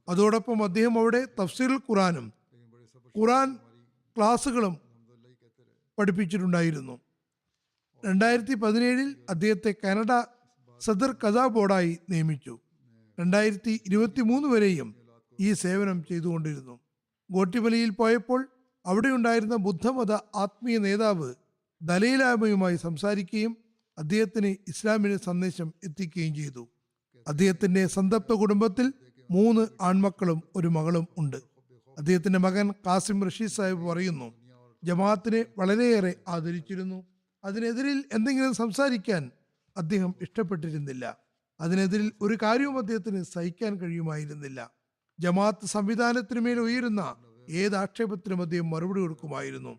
അതോടൊപ്പം അദ്ദേഹം അവിടെ തഫ്സീറുൽ ഖുറാനും ഖുറാൻ ക്ലാസുകളും പഠിപ്പിച്ചിട്ടുണ്ടായിരുന്നു. 2017 അദ്ദേഹത്തെ കാനഡ സദർ കഥാ ബോർഡായി നിയമിച്ചു. 2023 വരെയും ഈ സേവനം ചെയ്തുകൊണ്ടിരുന്നു. ഗോട്ടിമലയിൽ പോയപ്പോൾ അവിടെയുണ്ടായിരുന്ന ബുദ്ധമത ആത്മീയ നേതാവ് ദലൈലാമയുമായി സംസാരിക്കുകയും അദ്ദേഹത്തിന് ഇസ്ലാമിന്റെ സന്ദേശം എത്തിക്കുകയും ചെയ്തു. അദ്ദേഹത്തിന്റെ സന്തപ്ത കുടുംബത്തിൽ 3 ആൺമക്കളും 1 മകളും ഉണ്ട്. അദ്ദേഹത്തിന്റെ മകൻ കാസിം റഷീദ് സാഹിബ് പറയുന്നു, ജമാഅത്തിനെ വളരെയേറെ ആദരിച്ചിരുന്നു. അതിനെതിരിൽ എന്തെങ്കിലും സംസാരിക്കാൻ അദ്ദേഹം ഇഷ്ടപ്പെട്ടിരുന്നില്ല. അതിനെതിരിൽ ഒരു കാര്യവും അദ്ദേഹത്തിന് സഹിക്കാൻ കഴിയുമായിരുന്നില്ല. ജമാഅത്ത് സംവിധാനത്തിനുമേൽ ഉയരുന്ന ഏത് ആക്ഷേപത്തിനും അദ്ദേഹം മറുപടി കൊടുക്കുമായിരുന്നു.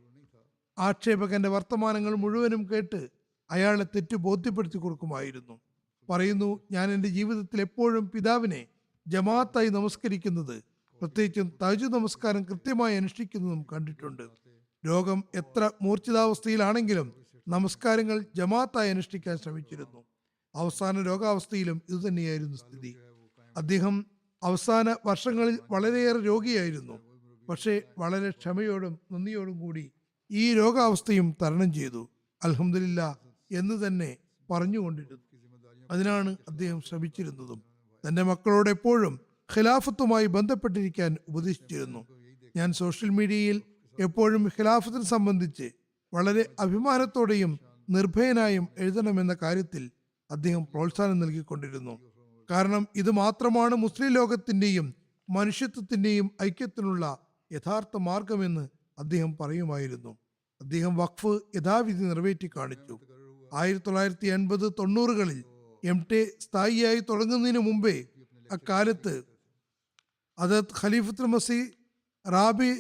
ആക്ഷേപകന്റെ വർത്തമാനങ്ങൾ മുഴുവനും കേട്ട് അയാളെ തെറ്റ് ബോധ്യപ്പെടുത്തി കൊടുക്കുമായിരുന്നു. പറയുന്നു, ഞാൻ എൻ്റെ ജീവിതത്തിൽ എപ്പോഴും പിതാവിനെ ജമാഅത്തായി നമസ്കരിക്കുന്നത്, പ്രത്യേകിച്ചും തഹജ്ജുദ് നമസ്കാരം കൃത്യമായി അനുഷ്ഠിക്കുന്നതും കണ്ടിട്ടുണ്ട്. രോഗം എത്ര മൂർച്ഛിതാവസ്ഥയിലാണെങ്കിലും നമസ്കാരങ്ങൾ ജമാഅത്തായി അനുഷ്ഠിക്കാൻ ശ്രമിച്ചിരുന്നു. അവസാന രോഗാവസ്ഥയിലും ഇതുതന്നെയായിരുന്നു സ്ഥിതി. അദ്ദേഹം അവസാന വർഷങ്ങളിൽ വളരെയേറെ രോഗിയായിരുന്നു. പക്ഷേ വളരെ ക്ഷമയോടും നന്ദിയോടും കൂടി ഈ രോഗാവസ്ഥയും തരണം ചെയ്തു. അൽഹംദുലില്ലാ എന്ന് തന്നെ പറഞ്ഞുകൊണ്ടിരുന്നു. അതിനാണ് അദ്ദേഹം ശ്രമിച്ചിരുന്നതും. തൻ്റെ മക്കളോട് എപ്പോഴും ഖിലാഫത്തുമായി ബന്ധപ്പെട്ടിരിക്കാൻ ഉപദേശിച്ചിരുന്നു. ഞാൻ സോഷ്യൽ മീഡിയയിൽ എപ്പോഴും ഖിലാഫത്തിനെ സംബന്ധിച്ച് വളരെ അഭിമാനത്തോടെയും നിർഭയനായും എഴുതണമെന്ന കാര്യത്തിൽ അദ്ദേഹം പ്രോത്സാഹനം നൽകിക്കൊണ്ടിരുന്നു. കാരണം ഇത് മാത്രമാണ് മുസ്ലിം ലോകത്തിൻ്റെയും മനുഷ്യത്വത്തിൻ്റെയും ഐക്യത്തിനുള്ള യഥാർത്ഥ മാർഗമെന്ന് അദ്ദേഹം പറയുമായിരുന്നു. അദ്ദേഹം വഖഫ് യഥാവിധി നിറവേറ്റി കാണിച്ചു. 1980-90കളിൽ MTA സ്ഥായിയായി തുടങ്ങുന്നതിന് മുമ്പേ അക്കാലത്ത് ഹദരത്ത് ഖലീഫത്തുൽ മസീഹ് റാബി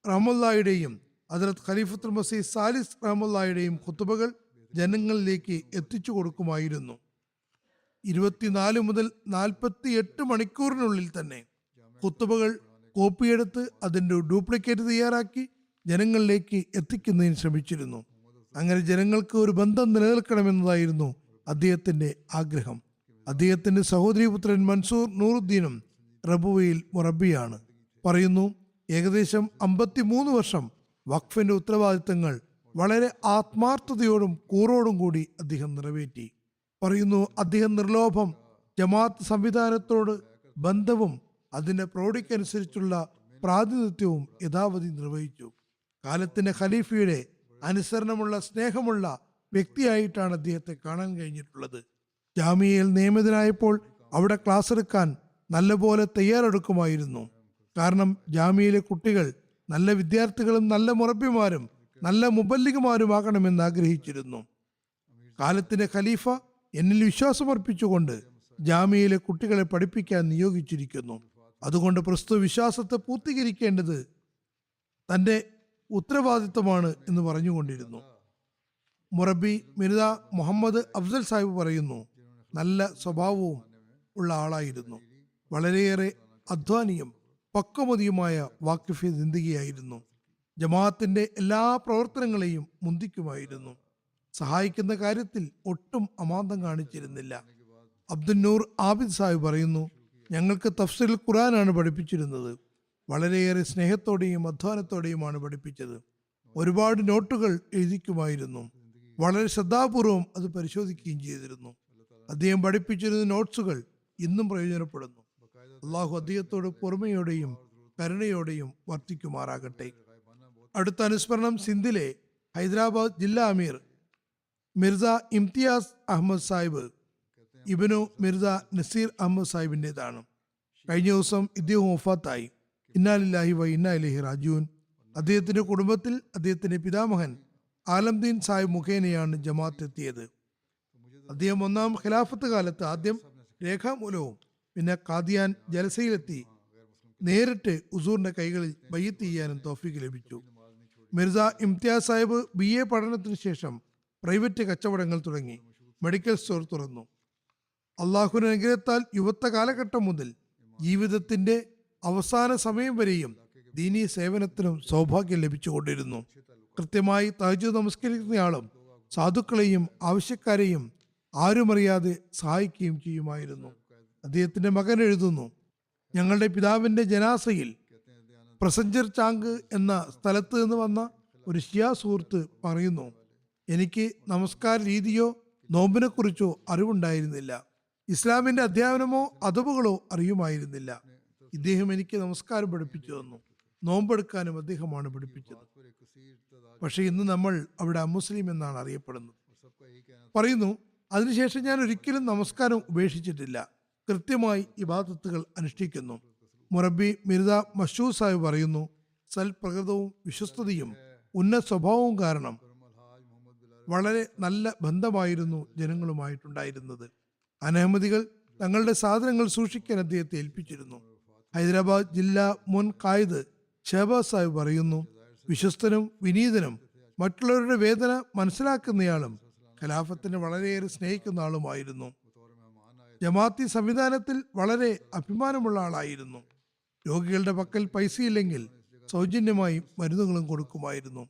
റഹ്മത്തുള്ളാഹിയുടെയും ഹദരത്ത് ഖലീഫത്തുൽ മസീഹ് സാലിസ് റഹ്മത്തുള്ളാഹിയുടെയും ഖുതുബകൾ ജനങ്ങളിലേക്ക് എത്തിച്ചു കൊടുക്കുമായിരുന്നു. 24 മുതൽ 48 മണിക്കൂറിനുള്ളിൽ തന്നെ ഖുതുബകൾ കോപ്പിയെടുത്ത് അതിൻ്റെ ഡ്യൂപ്ലിക്കേറ്റ് തയ്യാറാക്കി ജനങ്ങളിലേക്ക് എത്തിക്കുന്നതിന് ശ്രമിച്ചിരുന്നു. അങ്ങനെ ജനങ്ങൾക്ക് ഒരു ബന്ധം നിലനിൽക്കണമെന്നതായിരുന്നു അദ്ദേഹത്തിൻ്റെ ആഗ്രഹം. അദ്ദേഹത്തിൻ്റെ സഹോദരീപുത്രൻ മൻസൂർ നൂറുദ്ദീനും റബുവയിൽ മുറബിയാണ്. പറയുന്നു, ഏകദേശം 53 വർഷം വഖഫിൻ്റെ ഉത്തരവാദിത്തങ്ങൾ വളരെ ആത്മാർത്ഥതയോടും കൂറോടും കൂടി അദ്ദേഹം നിറവേറ്റി. പറയുന്നു, അദ്ദേഹം നിർലോഭം ജമാഅത്ത് സംവിധാനത്തോട് ബന്ധവും അതിൻ്റെ പ്രൗഢിക്കനുസരിച്ചുള്ള പ്രാതിനിധ്യവും യഥാവധി നിർവഹിച്ചു. കാലത്തിൻ്റെ ഖലീഫയുടെ അനുസരണമുള്ള സ്നേഹമുള്ള വ്യക്തിയായിട്ടാണ് അദ്ദേഹത്തെ കാണാൻ കഴിഞ്ഞിട്ടുള്ളത്. ജാമിയയിൽ നിയമിതനായപ്പോൾ അവിടെ ക്ലാസ് എടുക്കാൻ നല്ലപോലെ തയ്യാറെടുക്കുമായിരുന്നു. കാരണം ജാമിയയിലെ കുട്ടികൾ നല്ല വിദ്യാർത്ഥികളും നല്ല മുറബിമാരും നല്ല മുബല്ലിഗുമാരുമാകണമെന്ന് ആഗ്രഹിച്ചിരുന്നു. കാലത്തിൻ്റെ ഖലീഫ എന്നിൽ വിശ്വാസമർപ്പിച്ചുകൊണ്ട് ജാമിയയിലെ കുട്ടികളെ പഠിപ്പിക്കാൻ നിയോഗിച്ചിരിക്കുന്നു. അതുകൊണ്ട് പ്രസ്തുത വിശ്വാസത്തെ പൂർത്തീകരിക്കേണ്ടത് തൻ്റെ ഉത്തരവാദിത്തമാണ് എന്ന് പറഞ്ഞുകൊണ്ടിരുന്നു. മുറബി മിർസ മുഹമ്മദ് അഫ്സൽ സാഹിബ് പറയുന്നു, നല്ല സ്വഭാവവും ഉള്ള ആളായിരുന്നു. വളരെയേറെ അധ്വാനിയും പക്വമതിയുമായ വാക്കിഫി ജിന്ദഗിയായിരുന്നു. ജമാഅത്തിൻ്റെ എല്ലാ പ്രവർത്തനങ്ങളെയും മുന്തിക്കുമായിരുന്നു. സഹായിക്കുന്ന കാര്യത്തിൽ ഒട്ടും അമാന്തം കാണിച്ചിരുന്നില്ല. അബ്ദുൽ നൂർ ആബിദ് സാഹിബ് പറയുന്നു, ഞങ്ങൾക്ക് തഫ്സീറുൽ ഖുർആനാണ് പഠിപ്പിച്ചിരുന്നത്. വളരെയേറെ സ്നേഹത്തോടെയും അധ്വാനത്തോടെയുമാണ് പഠിപ്പിച്ചത്. ഒരുപാട് നോട്ടുകൾ എഴുതിക്കുമായിരുന്നു. വളരെ ശ്രദ്ധാപൂർവം അത് പരിശോധിക്കുകയും ചെയ്തിരുന്നു. അദ്ദേഹം പഠിപ്പിച്ചിരുന്ന നോട്ട്സുകൾ ഇന്നും പ്രയോജനപ്പെടുന്നു. അള്ളാഹു അദ്ദേഹത്തോട് പൊറുമയോടെയും കരുണയോടെയും വർത്തിക്കുമാറാകട്ടെ. അടുത്ത അനുസ്മരണം സിന്ധിലെ ഹൈദരാബാദ് ജില്ലാ അമീർ മിർസ ഇംതിയാസ് അഹമ്മദ് സാഹിബ് ഇബ്നു മിർസ നസീർ അഹമ്മദ് സാഹിബിൻ്റെതാണ്. കഴിഞ്ഞ ദിവസം ഇദ്ദേഹം വഫാത്തായി. ഇന്നാ ലില്ലാഹി വ ഇന്നാ ഇലൈഹി റാജിഊൻ. അദ്ദേഹത്തിൻ്റെ കുടുംബത്തിൽ അദ്ദേഹത്തിൻ്റെ പിതാമഹൻ ആലംദീൻ സാഹിബ് മുഖേനയാണ് ജമാഅത്ത് എത്തിയത്. അദ്ദേഹം ഒന്നാം ഖിലാഫത്ത് കാലത്ത് ആദ്യം രേഖാമൂലവും പിന്നെ ഖാദിയാൻ ജലസയിലെത്തി നേരിട്ട് ഉസൂറിൻ്റെ കൈകളിൽ ബയ്യത്ത് ചെയ്യാനും തൗഫീഖ് ലഭിച്ചു. മിർസ ഇംതിയാസ് സാഹിബ് BA പഠനത്തിന് ശേഷം പ്രൈവറ്റ് കച്ചവടങ്ങൾ തുടങ്ങി. മെഡിക്കൽ സ്റ്റോർ തുറന്നു. അള്ളാഹുവിന്റെ അനുഗ്രഹത്താൽ യുവത്വ കാലഘട്ടം മുതൽ ജീവിതത്തിന്റെ അവസാന സമയം വരെയും ദീനീ സേവനത്തിനും സൗഭാഗ്യം ലഭിച്ചുകൊണ്ടിരുന്നു. കൃത്യമായി തഹജ്ജുദ് നമസ്കരിക്കുന്നയാളും സാധുക്കളെയും ആവശ്യക്കാരെയും ആരുമറിയാതെ സഹായിക്കുകയും ചെയ്യുമായിരുന്നു. അദ്ദേഹത്തിന്റെ മകൻ എഴുതുന്നു, ഞങ്ങളുടെ പിതാവിന്റെ ജനാസയിൽ പ്രസഞ്ചർ ചാങ്ക് എന്ന സ്ഥലത്ത് നിന്ന് വന്ന ഒരു ഷിയാ സുഹൃത്ത് പറയുന്നു, എനിക്ക് നമസ്കാര രീതിയോ നോമ്പിനെക്കുറിച്ചോ അറിവുണ്ടായിരുന്നില്ല. ഇസ്ലാമിന്റെ അധ്യാപനമോ അദബുകളോ അറിയുമായിരുന്നില്ല. ഇദ്ദേഹം എനിക്ക് നമസ്കാരം പഠിപ്പിച്ചു തന്നു. നോമ്പെടുക്കാനും അദ്ദേഹമാണ് പഠിപ്പിച്ചത്. പക്ഷെ ഇന്ന് നമ്മൾ അവിടെ അമുസ്ലിം എന്നാണ് അറിയപ്പെടുന്നത്. പറയുന്നു, അതിനുശേഷം ഞാൻ ഒരിക്കലും നമസ്കാരം ഉപേക്ഷിച്ചിട്ടില്ല. കൃത്യമായി ഇബാദത്തുകൾ അനുഷ്ഠിക്കുന്നു. മുറബി മിർസ മഷൂദ് സാഹിബ് പറയുന്നു, സൽപ്രകൃതവും വിശ്വസ്തതയും ഉന്നത സ്വഭാവവും കാരണം വളരെ നല്ല ബന്ധമായിരുന്നു ജനങ്ങളുമായിട്ടുണ്ടായിരുന്നത്. അനഹമ്മദികൾ തങ്ങളുടെ സാധനങ്ങൾ സൂക്ഷിക്കാൻ അദ്ദേഹത്തെ ഏൽപ്പിച്ചിരുന്നു. ഹൈദരാബാദ് ജില്ലാ മുൻ ഖായിദ് ഷഹബാസ് സാഹിബ് പറയുന്നു, വിശ്വസ്തനും വിനീതനും മറ്റുള്ളവരുടെ വേദന മനസ്സിലാക്കുന്നയാളും ഖിലാഫത്തിനെ വളരെയേറെ സ്നേഹിക്കുന്ന ആളുമായിരുന്നു. ജമാഅത്തി സംവിധാനത്തിൽ വളരെ അഭിമാനമുള്ള ആളായിരുന്നു. രോഗികളുടെ പക്കൽ പൈസയില്ലെങ്കിൽ സൗജന്യമായി മരുന്നുകളും കൊടുക്കുമായിരുന്നു.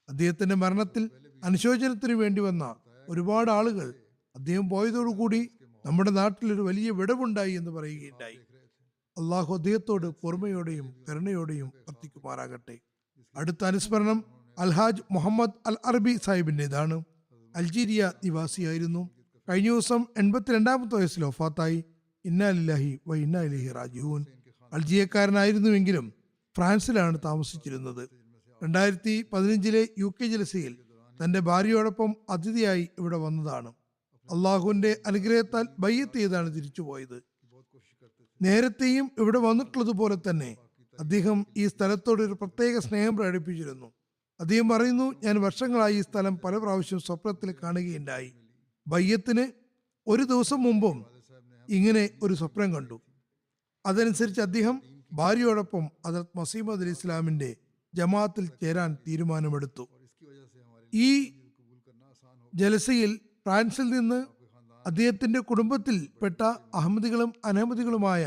അദ്ദേഹത്തിന്റെ മരണത്തിൽ അനുശോചനത്തിന് വേണ്ടി വന്ന ഒരുപാട് ആളുകൾ അദ്ദേഹം പോയതോടുകൂടി നമ്മുടെ നാട്ടിലൊരു വലിയ വിടവുണ്ടായി എന്ന് പറയുകയുണ്ടായി. അള്ളാഹു അദ്ദേഹത്തോട് പൊറുമയോടെയും കരുണയോടെയും വർത്തിക്കുമാറാകട്ടെ. അടുത്ത അനുസ്മരണം അൽഹാജ് മുഹമ്മദ് അൽ അറബി സാഹിബിൻ്റെതാണ്. അൾജീരിയ നിവാസിയായിരുന്നു. കഴിഞ്ഞ ദിവസം 82-ാമത്തെ വയസ്സിൽ വഫാത്തായി. ഇന്നാ ലില്ലാഹി വ ഇന്നാ ഇലൈഹി റാജിഊൻ. അൾജിയക്കാരനായിരുന്നുവെങ്കിലും ഫ്രാൻസിലാണ് താമസിച്ചിരുന്നത്. 2015 UK ജലസയിൽ തന്റെ ഭാര്യയോടൊപ്പം അതിഥിയായി ഇവിടെ വന്നതാണ്. അള്ളാഹുവിന്റെ അനുഗ്രഹത്താൽ ബയ്യത്ത് ചെയ്താണ് തിരിച്ചുപോയത്. നേരത്തെയും ഇവിടെ വന്നിട്ടുള്ളതുപോലെ തന്നെ അദ്ദേഹം ഈ സ്ഥലത്തോട് ഒരു പ്രത്യേക സ്നേഹം പ്രകടിപ്പിച്ചിരുന്നു. അദ്ദേഹം പറയുന്നു, ഞാൻ വർഷങ്ങളായി ഈ സ്ഥലം പല പ്രാവശ്യം സ്വപ്നത്തിൽ കാണുകയുണ്ടായി. ബയ്യത്തിന് ഒരു ദിവസം മുമ്പും ഇങ്ങനെ ഒരു സ്വപ്നം കണ്ടു. അതനുസരിച്ച് അദ്ദേഹം ഭാര്യയോടൊപ്പം ഹദ്റത്ത് മസീഹ് അലി ഇസ്ലാമിന്റെ ജമാഅത്തിൽ ചേരാൻ തീരുമാനമെടുത്തു. ഈ ജലസയിൽ ഫ്രാൻസിൽ നിന്ന് അദ്ദേഹത്തിന്റെ കുടുംബത്തിൽപ്പെട്ട അഹമ്മദികളും അനഹമ്മദികളുമായ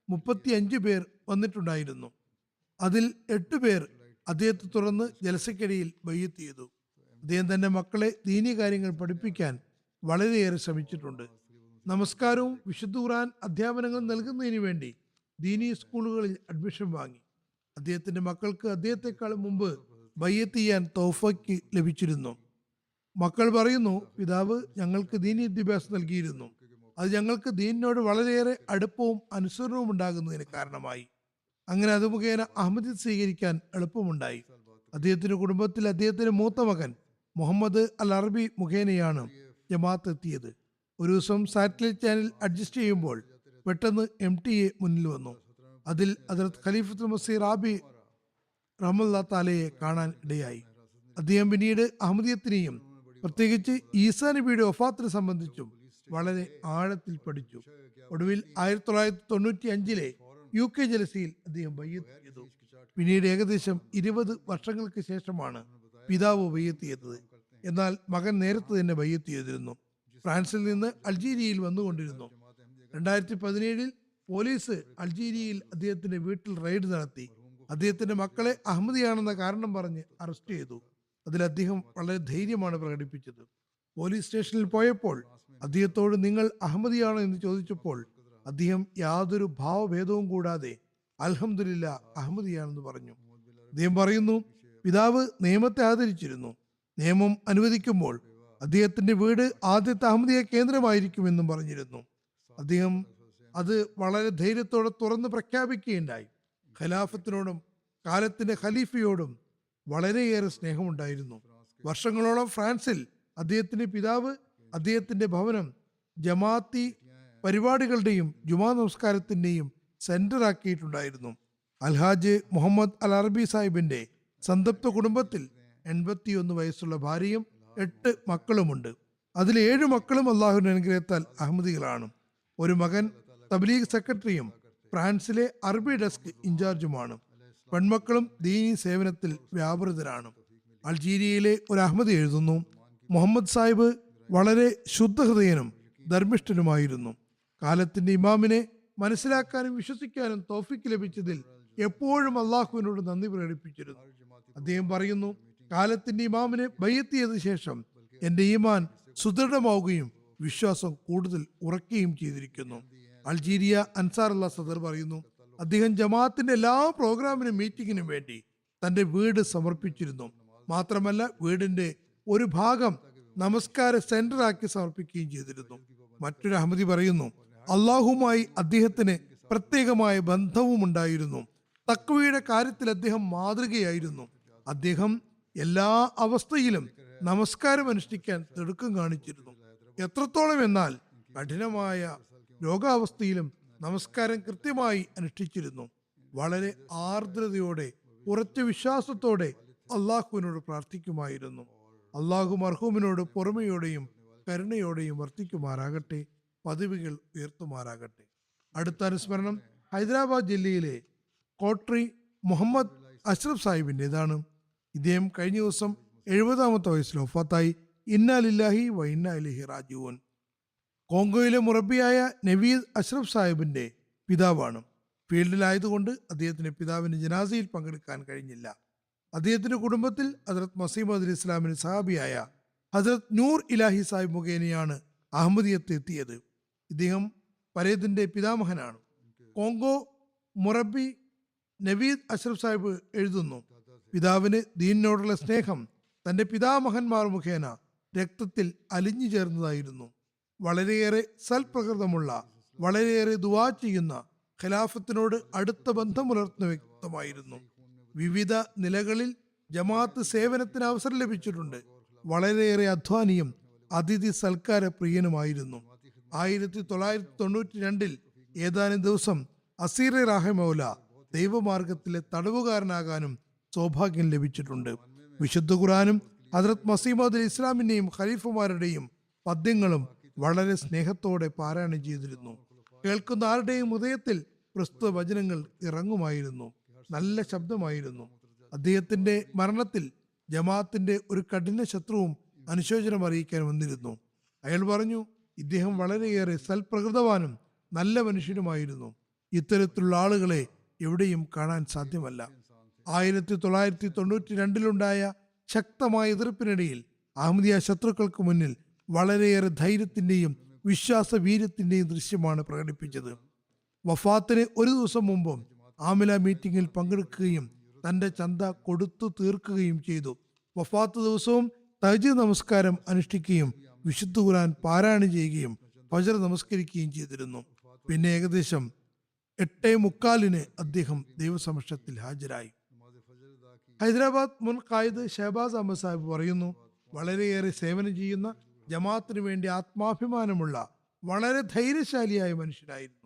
35 പേർ വന്നിട്ടുണ്ടായിരുന്നു. അതിൽ 8 പേർ അദ്ദേഹത്തെ തുറന്ന് ജലസയ്ക്കിടയിൽ ബയ്യത്ത് ചെയ്തു. അദ്ദേഹം തന്റെ മക്കളെ ദീനീ കാര്യങ്ങൾ പഠിപ്പിക്കാൻ വളരെയേറെ ശ്രമിച്ചിട്ടുണ്ട്. നമസ്കാരവും വിശുദ്ധ ഖുർആൻ അധ്യാപനങ്ങളും നൽകുന്നതിന് വേണ്ടി ദീനീ സ്കൂളുകളിൽ അഡ്മിഷൻ വാങ്ങി. അദ്ദേഹത്തിന്റെ മക്കൾക്ക് അദ്ദേഹത്തെക്കാൾ മുമ്പ് ബയ്യത്ത് ചെയ്യാൻ തൗഫീഖ് ലഭിച്ചിരുന്നു. മക്കൾ പറയുന്നു, പിതാവ് ഞങ്ങൾക്ക് ദീനീ വിദ്യാഭ്യാസം നൽകിയിരുന്നു. അത് ഞങ്ങൾക്ക് ദീനിനോട് വളരെയേറെ അടുപ്പവും അനുസരണവും ഉണ്ടാകുന്നതിന് കാരണമായി. അങ്ങനെ അത് മുഖേന അഹമ്മദ് സ്വീകരിക്കാൻ എളുപ്പമുണ്ടായി. അദ്ദേഹത്തിന്റെ കുടുംബത്തിൽ അദ്ദേഹത്തിന്റെ മൂത്ത മകൻ മുഹമ്മദ് അൽ അറബി മുഖേനയാണ് ജമാഅത്ത് എത്തിയത്. ഒരു ദിവസം സാറ്റലൈറ്റ് ചാനൽ അഡ്ജസ്റ്റ് ചെയ്യുമ്പോൾ പെട്ടെന്ന് MTA മുന്നിൽ വന്നു. അതിൽ ഹദ്റത്ത് ഖലീഫത്തുൽ മസീഹ് റാബി റഹ്മത്തുള്ളാഹി തആലയെ കാണാൻ ഇടയായി. അദ്ദേഹം പിന്നീട് അഹമ്മദിയത്തിനെയും പ്രത്യേകിച്ച് ഈസാ നബിയുടെ വഫാത്തിനെ സംബന്ധിച്ചും വളരെ ആഴത്തിൽ പഠിച്ചു. ഒടുവിൽ 1995 UK ജലസയിൽ അദ്ദേഹം ബയ്യത്ത് ചെയ്തു. പിന്നീട് ഏകദേശം 20 വർഷങ്ങൾക്ക് ശേഷമാണ് പിതാവ് ബയ്യത്ത് ചെയ്തത്. എന്നാൽ മകൻ നേരത്തെ തന്നെ ബയ്യത്ത് ചെയ്തിരുന്നു. ഫ്രാൻസിൽ നിന്ന് അൾജീരിയയിൽ വന്നുകൊണ്ടിരുന്നു. 2017 പോലീസ് അൾജീരിയയിൽ അദ്ദേഹത്തിന്റെ വീട്ടിൽ റെയ്ഡ് നടത്തി. അദ്ദേഹത്തിന്റെ മക്കളെ അഹമ്മദിയാണെന്ന കാരണം പറഞ്ഞ് അറസ്റ്റ് ചെയ്തു. അതിൽ അദ്ദേഹം വളരെ ധൈര്യമാണ് പ്രകടിപ്പിച്ചത്. പോലീസ് സ്റ്റേഷനിൽ പോയപ്പോൾ അദ്ദേഹത്തോട് നിങ്ങൾ അഹമ്മദിയാണോ എന്ന് ചോദിച്ചപ്പോൾ അദ്ദേഹം യാതൊരു ഭാവഭേദവും കൂടാതെ അൽഹംദുലില്ലാ അഹമ്മദിയാണെന്ന് പറഞ്ഞു. അദ്ദേഹം പറയുന്നു, പിതാവ് നിയമത്തെ ആദരിച്ചിരുന്നു. നിയമം അനുവദിക്കുമ്പോൾ അദ്ദേഹത്തിന്റെ വീട് ആദ്യത്തെ അഹമ്മദിയ കേന്ദ്രമായിരിക്കുമെന്നും പറഞ്ഞിരുന്നു. അദ്ദേഹം അത് വളരെ ധൈര്യത്തോടെ തുറന്ന് പ്രഖ്യാപിക്കുകയുണ്ടായി. ഖിലാഫത്തിനോടും കാലത്തിന്റെ ഖലീഫയോടും വളരെയേറെ സ്നേഹമുണ്ടായിരുന്നു. വർഷങ്ങളോളം ഫ്രാൻസിൽ അദ്ദേഹത്തിന്റെ പിതാവ് അദ്ദേഹത്തിന്റെ ഭവനം ജമാഅത്തി പരിപാടികളുടെയും ജുമാ നമസ്കാരത്തിന്റെയും സെന്റർ ആക്കിയിട്ടുണ്ടായിരുന്നു. അൽഹാജ് മുഹമ്മദ് അൽ അറബി സാഹിബിന്റെ സംതപ്ത കുടുംബത്തിൽ 81 വയസ്സുള്ള ഭാര്യയും 8 മക്കളുമുണ്ട്. അതിൽ 7 മക്കളും അള്ളാഹുവിന്റെ അനുഗ്രഹത്താൽ അഹമ്മദികളാണ്. ഒരു മകൻ തബ്ലീഗ് സെക്രട്ടറിയും ഫ്രാൻസിലെ അറബി ഡെസ്ക് ഇൻചാർജുമാണ്. പെൺമക്കളും ദീനീ സേവനത്തിൽ വ്യാപൃതരാണ്. അൾജീരിയയിലെ ഒരു അഹമ്മദി എഴുതുന്നു, മുഹമ്മദ് സാഹിബ് വളരെ ശുദ്ധഹൃദയനും ധർമ്മിഷ്ഠനുമായിരുന്നു. കാലത്തിന്റെ ഇമാമിനെ മനസ്സിലാക്കാനും വിശ്വസിക്കാനും തൗഫീക്ക് ലഭിച്ചതിൽ എപ്പോഴും അള്ളാഹുവിനോട് നന്ദി പ്രകടിപ്പിച്ചിരുന്നു. അദ്ദേഹം പറയുന്നു, കാലത്തിന്റെ ഇമാമിനെ ബയ്യത്ത് ചെയ്ത ശേഷം എന്റെ ഈമാൻ സുദൃഢമാവുകയും വിശ്വാസം കൂടുതൽ ഉറക്കുകയും ചെയ്തിരിക്കുന്നു. അൾജീരിയ അൻസാറുള്ള സദർ പറയുന്നു, അദ്ദേഹം ജമാഅത്തിന്റെ എല്ലാ പ്രോഗ്രാമിനും മീറ്റിങ്ങിനും വേണ്ടി തന്റെ വീട് സമർപ്പിച്ചിരുന്നു. മാത്രമല്ല വീടിന്റെ ഒരു ഭാഗം നമസ്കാര സെന്ററാക്കി സമർപ്പിക്കുകയും ചെയ്തിരുന്നു. മറ്റൊരു അഹമ്മദി പറയുന്നു, അള്ളാഹുമായി അദ്ദേഹത്തിന് പ്രത്യേകമായ ബന്ധവും ഉണ്ടായിരുന്നു. തഖ്വയുടെ കാര്യത്തിൽ അദ്ദേഹം മാതൃകയായിരുന്നു. അദ്ദേഹം എല്ലാ അവസ്ഥയിലും നമസ്കാരം അനുഷ്ഠിക്കാൻ തിടുക്കം കാണിച്ചിരുന്നു. എത്രത്തോളം എന്നാൽ കഠിനമായ രോഗാവസ്ഥയിലും നമസ്കാരം കൃത്യമായി അനുഷ്ഠിച്ചിരുന്നു. വളരെ ആർദ്രതയോടെ ഉറച്ച വിശ്വാസത്തോടെ അള്ളാഹുവിനോട് പ്രാർത്ഥിക്കുമായിരുന്നു. അള്ളാഹു മർഹൂമിനോട് പൊറുമയോടെയും കരുണയോടെയും വർത്തിക്കുമാറാകട്ടെ, പദവികൾ ഉയർത്തുമാറാകട്ടെ. അടുത്ത അനുസ്മരണം ഹൈദരാബാദ് ജില്ലയിലെ കോട്രി മുഹമ്മദ് അഷ്റഫ് സാഹിബിൻ്റെതാണ്. ഇദ്ദേഹം കഴിഞ്ഞ ദിവസം 70-ാമത്തെ വയസ്സിൽ വഫാത്തായി. ഇന്നാ ലില്ലാഹി വ ഇന്നാ ഇലൈഹി റാജിഊൻ. കോങ്കോയിലെ മുറബിയായ നവീദ് അഷ്റഫ് സാഹിബിന്റെ പിതാവാണ്. ഫീൽഡിലായതുകൊണ്ട് അദ്ദേഹത്തിന്റെ പിതാവിന് ജനാസയിൽ പങ്കെടുക്കാൻ കഴിഞ്ഞില്ല. അദ്ദേഹത്തിന്റെ കുടുംബത്തിൽ ഹസ്രത്ത് മസീമദ് അലി ഇസ്ലാമിന് സഹാബിയായ ഹസ്രത്ത് നൂർ ഇലാഹി സാഹിബ് മുഖേനയാണ് അഹമ്മദിയത്ത് എത്തിയത്. ഇദ്ദേഹം പരേതിന്റെ പിതാമഹനാണ്. കോങ്കോ മുറബി നവീദ് അഷ്റഫ് സാഹിബ് എഴുതുന്നു, പിതാവിന് ദീനിനോടുള്ള സ്നേഹം തന്റെ പിതാമഹന്മാർ മുഖേന രക്തത്തിൽ അലിഞ്ഞു ചേർന്നതായിരുന്നു. വളരെയേറെ സൽപ്രകൃതമുള്ള, വളരെയേറെ ദുആ ചെയ്യുന്ന, ഖിലാഫത്തിനോട് അടുത്ത ബന്ധം പുലർത്തുന്ന വ്യക്തിത്വമായിരുന്നു. വിവിധ നിലകളിൽ ജമാഅത്ത് സേവനത്തിന് അവസരം ലഭിച്ചിട്ടുണ്ട്. വളരെയേറെ അധ്വാനിയും അതിഥി സൽക്കാര പ്രിയനുമായിരുന്നു. 1992 ഏതാനും ദിവസം അസീർ റാഹിമൗല ദൈവമാർഗത്തിലെ തടവുകാരനാകാനും സൗഭാഗ്യം ലഭിച്ചിട്ടുണ്ട്. വിശുദ്ധ ഖുർആനും ഹദ്രത്ത് മസീമദ് അലി ഇസ്ലാമിന്റെയും ഖലീഫമാരുടെയും പദ്യങ്ങളും വളരെ സ്നേഹത്തോടെ പാരായണം ചെയ്തിരുന്നു. കേൾക്കുന്ന ആരുടെയും ഹൃദയത്തിൽ പ്രസ്തുത വചനങ്ങൾ ഇറങ്ങുമായിരുന്നു. നല്ല ശബ്ദമായിരുന്നു. അദ്ദേഹത്തിന്റെ മരണത്തിൽ ജമാഅത്തിന്റെ ഒരു കഠിന ശത്രുവും അനുശോചനം അറിയിക്കാൻ വന്നിരുന്നു. അയാൾ പറഞ്ഞു, ഇദ്ദേഹം വളരെയേറെ സൽപ്രകൃതവാനും നല്ല മനുഷ്യനുമായിരുന്നു. ഇത്തരത്തിലുള്ള ആളുകളെ എവിടെയും കാണാൻ സാധ്യമല്ല. 1992 ശക്തമായ എതിർപ്പിനിടയിൽ അഹമ്മദിയ ശത്രുക്കൾക്ക് മുന്നിൽ വളരെയേറെ ധൈര്യത്തിന്റെയും വിശ്വാസവീര്യത്തിന്റെയും ദൃശ്യമാണ് പ്രകടിപ്പിച്ചത്. വഫാത്തിന് ഒരു ദിവസം മുമ്പും ആമില മീറ്റിംഗിൽ പങ്കെടുക്കുകയും തന്റെ ചന്ത കൊടുത്തു തീർക്കുകയും ചെയ്തു. വഫാത്ത് ദിവസവും തഹജ്ജുദ് നമസ്കാരം അനുഷ്ഠിക്കുകയും വിശുദ്ധ ഖുർആൻ പാരായണം ചെയ്യുകയും ഫജ്ർ നമസ്കരിക്കുകയും ചെയ്തിരുന്നു. പിന്നെ ഏകദേശം 8:45 അദ്ദേഹം ദൈവസമക്ഷത്തിൽ ഹാജരായി. ഹൈദരാബാദ് മുൻ ഖായിദ് ഷഹബാസ് അഹമ്മദ് സാഹിബ് പറയുന്നു, വളരെയേറെ സേവനം ചെയ്യുന്ന, ജമാഅത്തിന് വേണ്ടി ആത്മാഭിമാനമുള്ള, വളരെ ധൈര്യശാലിയായ മനുഷ്യനായിരുന്നു.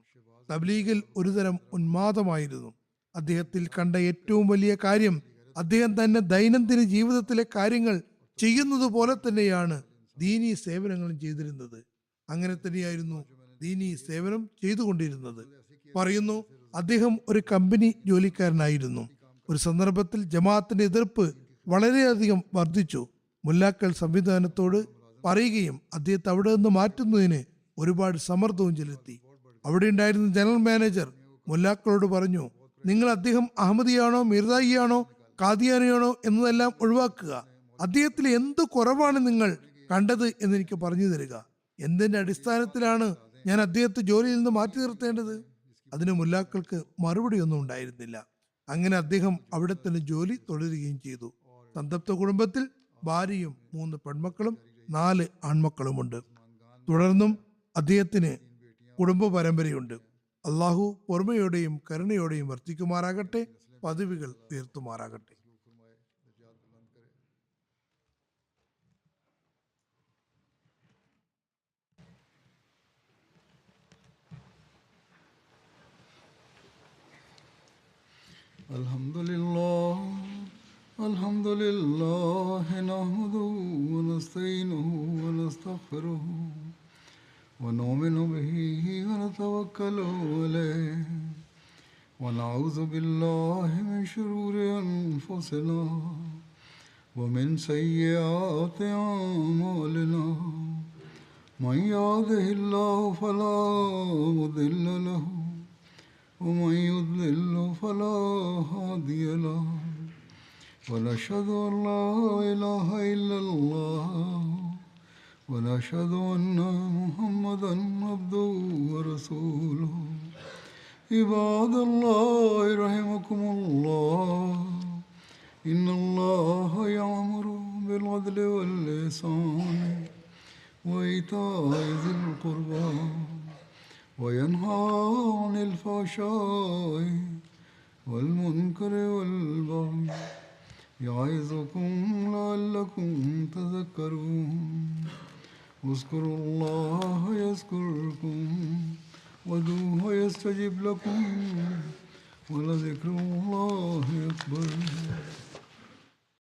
തബ്ലീഗിൽ ഒരുതരം ഉന്മാദമായിരുന്നു. അദ്ദേഹത്തിൽ കണ്ട ഏറ്റവും വലിയ കാര്യം, അദ്ദേഹം തന്നെ ദൈനംദിന ജീവിതത്തിലെ കാര്യങ്ങൾ ചെയ്യുന്നത് പോലെ തന്നെയാണ് ദീനീ സേവനങ്ങളും ചെയ്തിരുന്നത്. അങ്ങനെ തന്നെയായിരുന്നു ദീനീ സേവനം ചെയ്തുകൊണ്ടിരുന്നത്. പറയുന്നു, അദ്ദേഹം ഒരു കമ്പനി ജോലിക്കാരനായിരുന്നു. ഒരു സന്ദർഭത്തിൽ ജമാഅത്തിന്റെ എതിർപ്പ് വളരെയധികം വർദ്ധിച്ചു. മുല്ലാക്കൾ സംവിധാനത്തോട് പറയുകയും അദ്ദേഹത്തെ അവിടെ നിന്ന് മാറ്റുന്നതിന് ഒരുപാട് സമ്മർദ്ദവും ചെലുത്തി. അവിടെ ഉണ്ടായിരുന്ന ജനറൽ മാനേജർ മുല്ലാക്കളോട് പറഞ്ഞു, നിങ്ങൾ അദ്ദേഹം അഹമ്മദിയാണോ, മിർദായിയാണോ, കാദിയാനിയാണോ എന്നതെല്ലാം ഒഴിവാക്കുക. അദ്ദേഹത്തിൽ എന്ത് കുറവാണ് നിങ്ങൾ കണ്ടത് എന്നെനിക്ക് പറഞ്ഞു തരിക. എന്തിന്റെ അടിസ്ഥാനത്തിലാണ് ഞാൻ അദ്ദേഹത്തെ ജോലിയിൽ നിന്ന് മാറ്റി നിർത്തേണ്ടത്? അതിന് മുല്ലാക്കൾക്ക് മറുപടി ഒന്നും ഉണ്ടായിരുന്നില്ല. അങ്ങനെ അദ്ദേഹം അവിടെ തന്നെ ജോലി തുടരുകയും ചെയ്തു. സന്തപ്ത കുടുംബത്തിൽ ഭാര്യയും 3 പെൺമക്കളും 4 ആൺമക്കളുമുണ്ട്. തുടർന്നും അദ്ദേഹത്തിന് കുടുംബ പരമ്പരയുണ്ട്. അള്ളാഹു പൊറുമയോടെയും കരുണയോടെയും വർത്തിക്കുമാറാകട്ടെ, പദവികൾ ഉയർത്തുമാറാകട്ടെ. الحمد لله نحمده ونستعينه ونستغفره ونؤمن به ونتوكل عليه ونعوذ بالله من شرور أنفسنا ومن سيئات أعمالنا من يهده الله فلا مضل له ومن يضلل فلا هادي له ونشهد أن لا إله إلا الله ونشهد أن محمدا عبده ورسوله. عباد الله رحمكم الله إن الله يأمر بالعدل والإحسان وإيتاء ذي القربى وينهى عن الفحشاء والمنكر والبغي يعظكم لعلكم تذكرون. اذكروا الله يذكركم وادعوه يستجب لكم ولذكر الله أكبر.